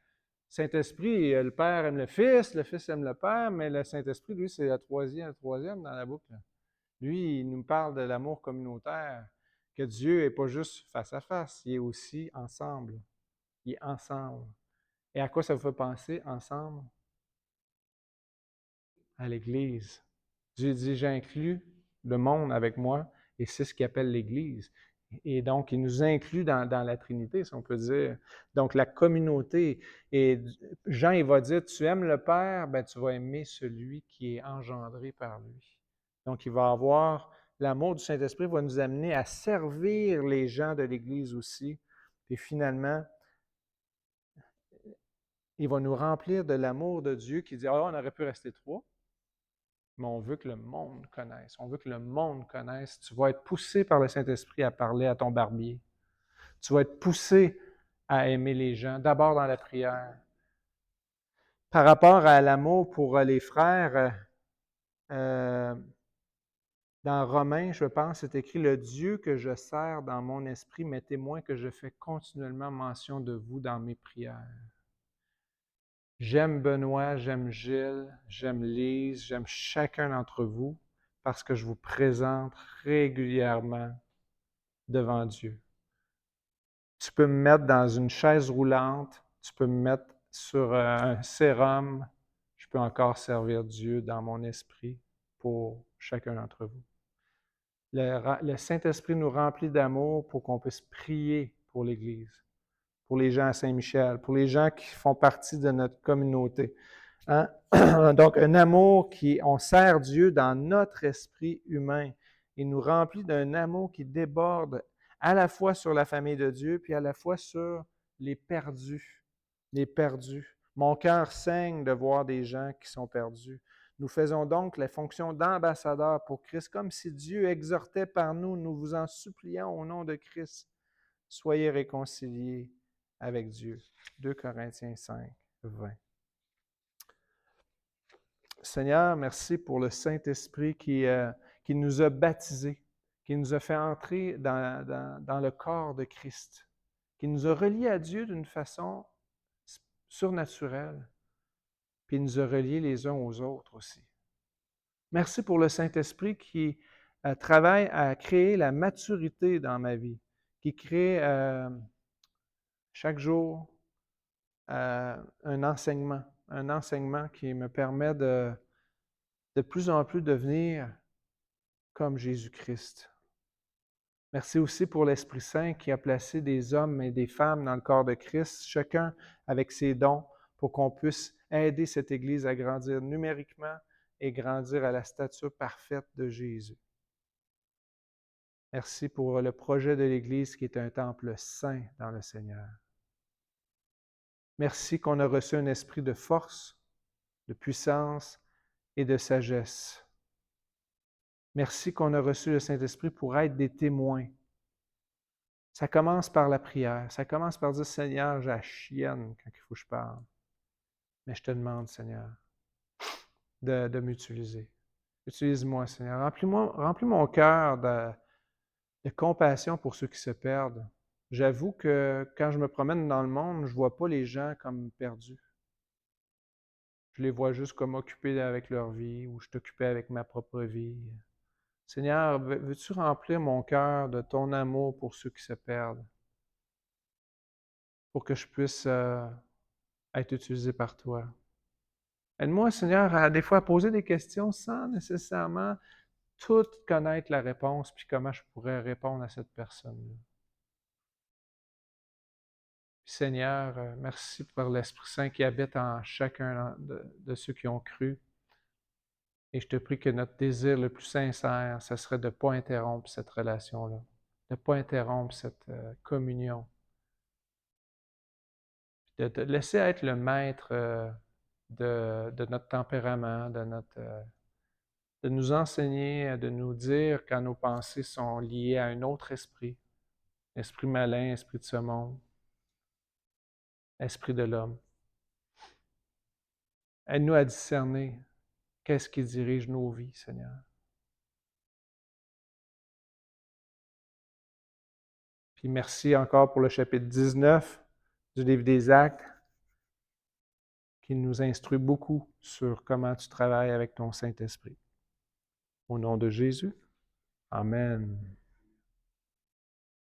Saint-Esprit, le Père aime le Fils aime le Père, mais le Saint-Esprit, lui, c'est le troisième dans la boucle. Lui, il nous parle de l'amour communautaire, que Dieu n'est pas juste face à face, il est aussi ensemble. Il est ensemble. Et à quoi ça vous fait penser, ensemble? À l'Église. Dieu dit, j'inclus le monde avec moi, et c'est ce qu'il appelle l'Église. Et donc, il nous inclut dans la Trinité, si on peut dire. Donc, la communauté. Et Jean, il va dire, tu aimes le Père, ben, tu vas aimer celui qui est engendré par lui. Donc, il va avoir, l'amour du Saint-Esprit va nous amener à servir les gens de l'Église aussi. Et finalement, il va nous remplir de l'amour de Dieu qui dit, ah, on aurait pu rester trois. Mais on veut que le monde connaisse. On veut que le monde connaisse. Tu vas être poussé par le Saint-Esprit à parler à ton barbier. Tu vas être poussé à aimer les gens, d'abord dans la prière. Par rapport à l'amour pour les frères, dans Romains, je pense, c'est écrit « Le Dieu que je sers dans mon esprit m'est témoin que je fais continuellement mention de vous dans mes prières. » J'aime Benoît, j'aime Gilles, j'aime Lise, j'aime chacun d'entre vous parce que je vous présente régulièrement devant Dieu. Tu peux me mettre dans une chaise roulante, tu peux me mettre sur un sérum, je peux encore servir Dieu dans mon esprit pour chacun d'entre vous. Le Saint-Esprit nous remplit d'amour pour qu'on puisse prier pour l'Église, pour les gens à Saint-Michel, pour les gens qui font partie de notre communauté. Hein? Donc, un amour on sert Dieu dans notre esprit humain. Il nous remplit d'un amour qui déborde à la fois sur la famille de Dieu, puis à la fois sur les perdus. Les perdus. Mon cœur saigne de voir des gens qui sont perdus. Nous faisons donc les fonctions d'ambassadeurs pour Christ, comme si Dieu exhortait par nous, nous vous en supplions au nom de Christ. Soyez réconciliés avec Dieu. 2 Corinthiens 5, 20. Seigneur, merci pour le Saint-Esprit qui nous a baptisés, qui nous a fait entrer dans le corps de Christ, qui nous a reliés à Dieu d'une façon surnaturelle, puis il nous a reliés les uns aux autres aussi. Merci pour le Saint-Esprit qui travaille à créer la maturité dans ma vie, qui crée chaque jour un enseignement qui me permet de plus en plus devenir comme Jésus-Christ. Merci aussi pour l'Esprit Saint qui a placé des hommes et des femmes dans le corps de Christ, chacun avec ses dons, pour qu'on puisse aider cette Église à grandir numériquement et grandir à la stature parfaite de Jésus. Merci pour le projet de l'Église qui est un temple saint dans le Seigneur. Merci qu'on a reçu un esprit de force, de puissance et de sagesse. Merci qu'on a reçu le Saint-Esprit pour être des témoins. Ça commence par la prière. Ça commence par dire, Seigneur, j'ai la chienne quand il faut que je parle. Mais je te demande, Seigneur, de m'utiliser. Utilise-moi, Seigneur. Remplis mon cœur de compassion pour ceux qui se perdent. J'avoue que quand je me promène dans le monde, je ne vois pas les gens comme perdus. Je les vois juste comme occupés avec leur vie ou je suis occupé avec ma propre vie. Seigneur, veux-tu remplir mon cœur de ton amour pour ceux qui se perdent, pour que je puisse être utilisé par toi? Aide-moi, Seigneur, à des fois à poser des questions sans nécessairement tout connaître la réponse, puis comment je pourrais répondre à cette personne-là. Puis, Seigneur, merci pour l'Esprit Saint qui habite en chacun de ceux qui ont cru. Et je te prie que notre désir le plus sincère, ce serait de ne pas interrompre cette relation-là, de ne pas interrompre cette communion, de te laisser être le maître de notre tempérament, de nous enseigner, de nous dire quand nos pensées sont liées à un autre esprit, esprit malin, esprit de ce monde, esprit de l'homme. Aide-nous à discerner qu'est-ce qui dirige nos vies, Seigneur. Puis merci encore pour le chapitre 19 du livre des Actes, qui nous instruit beaucoup sur comment tu travailles avec ton Saint-Esprit. Au nom de Jésus, Amen.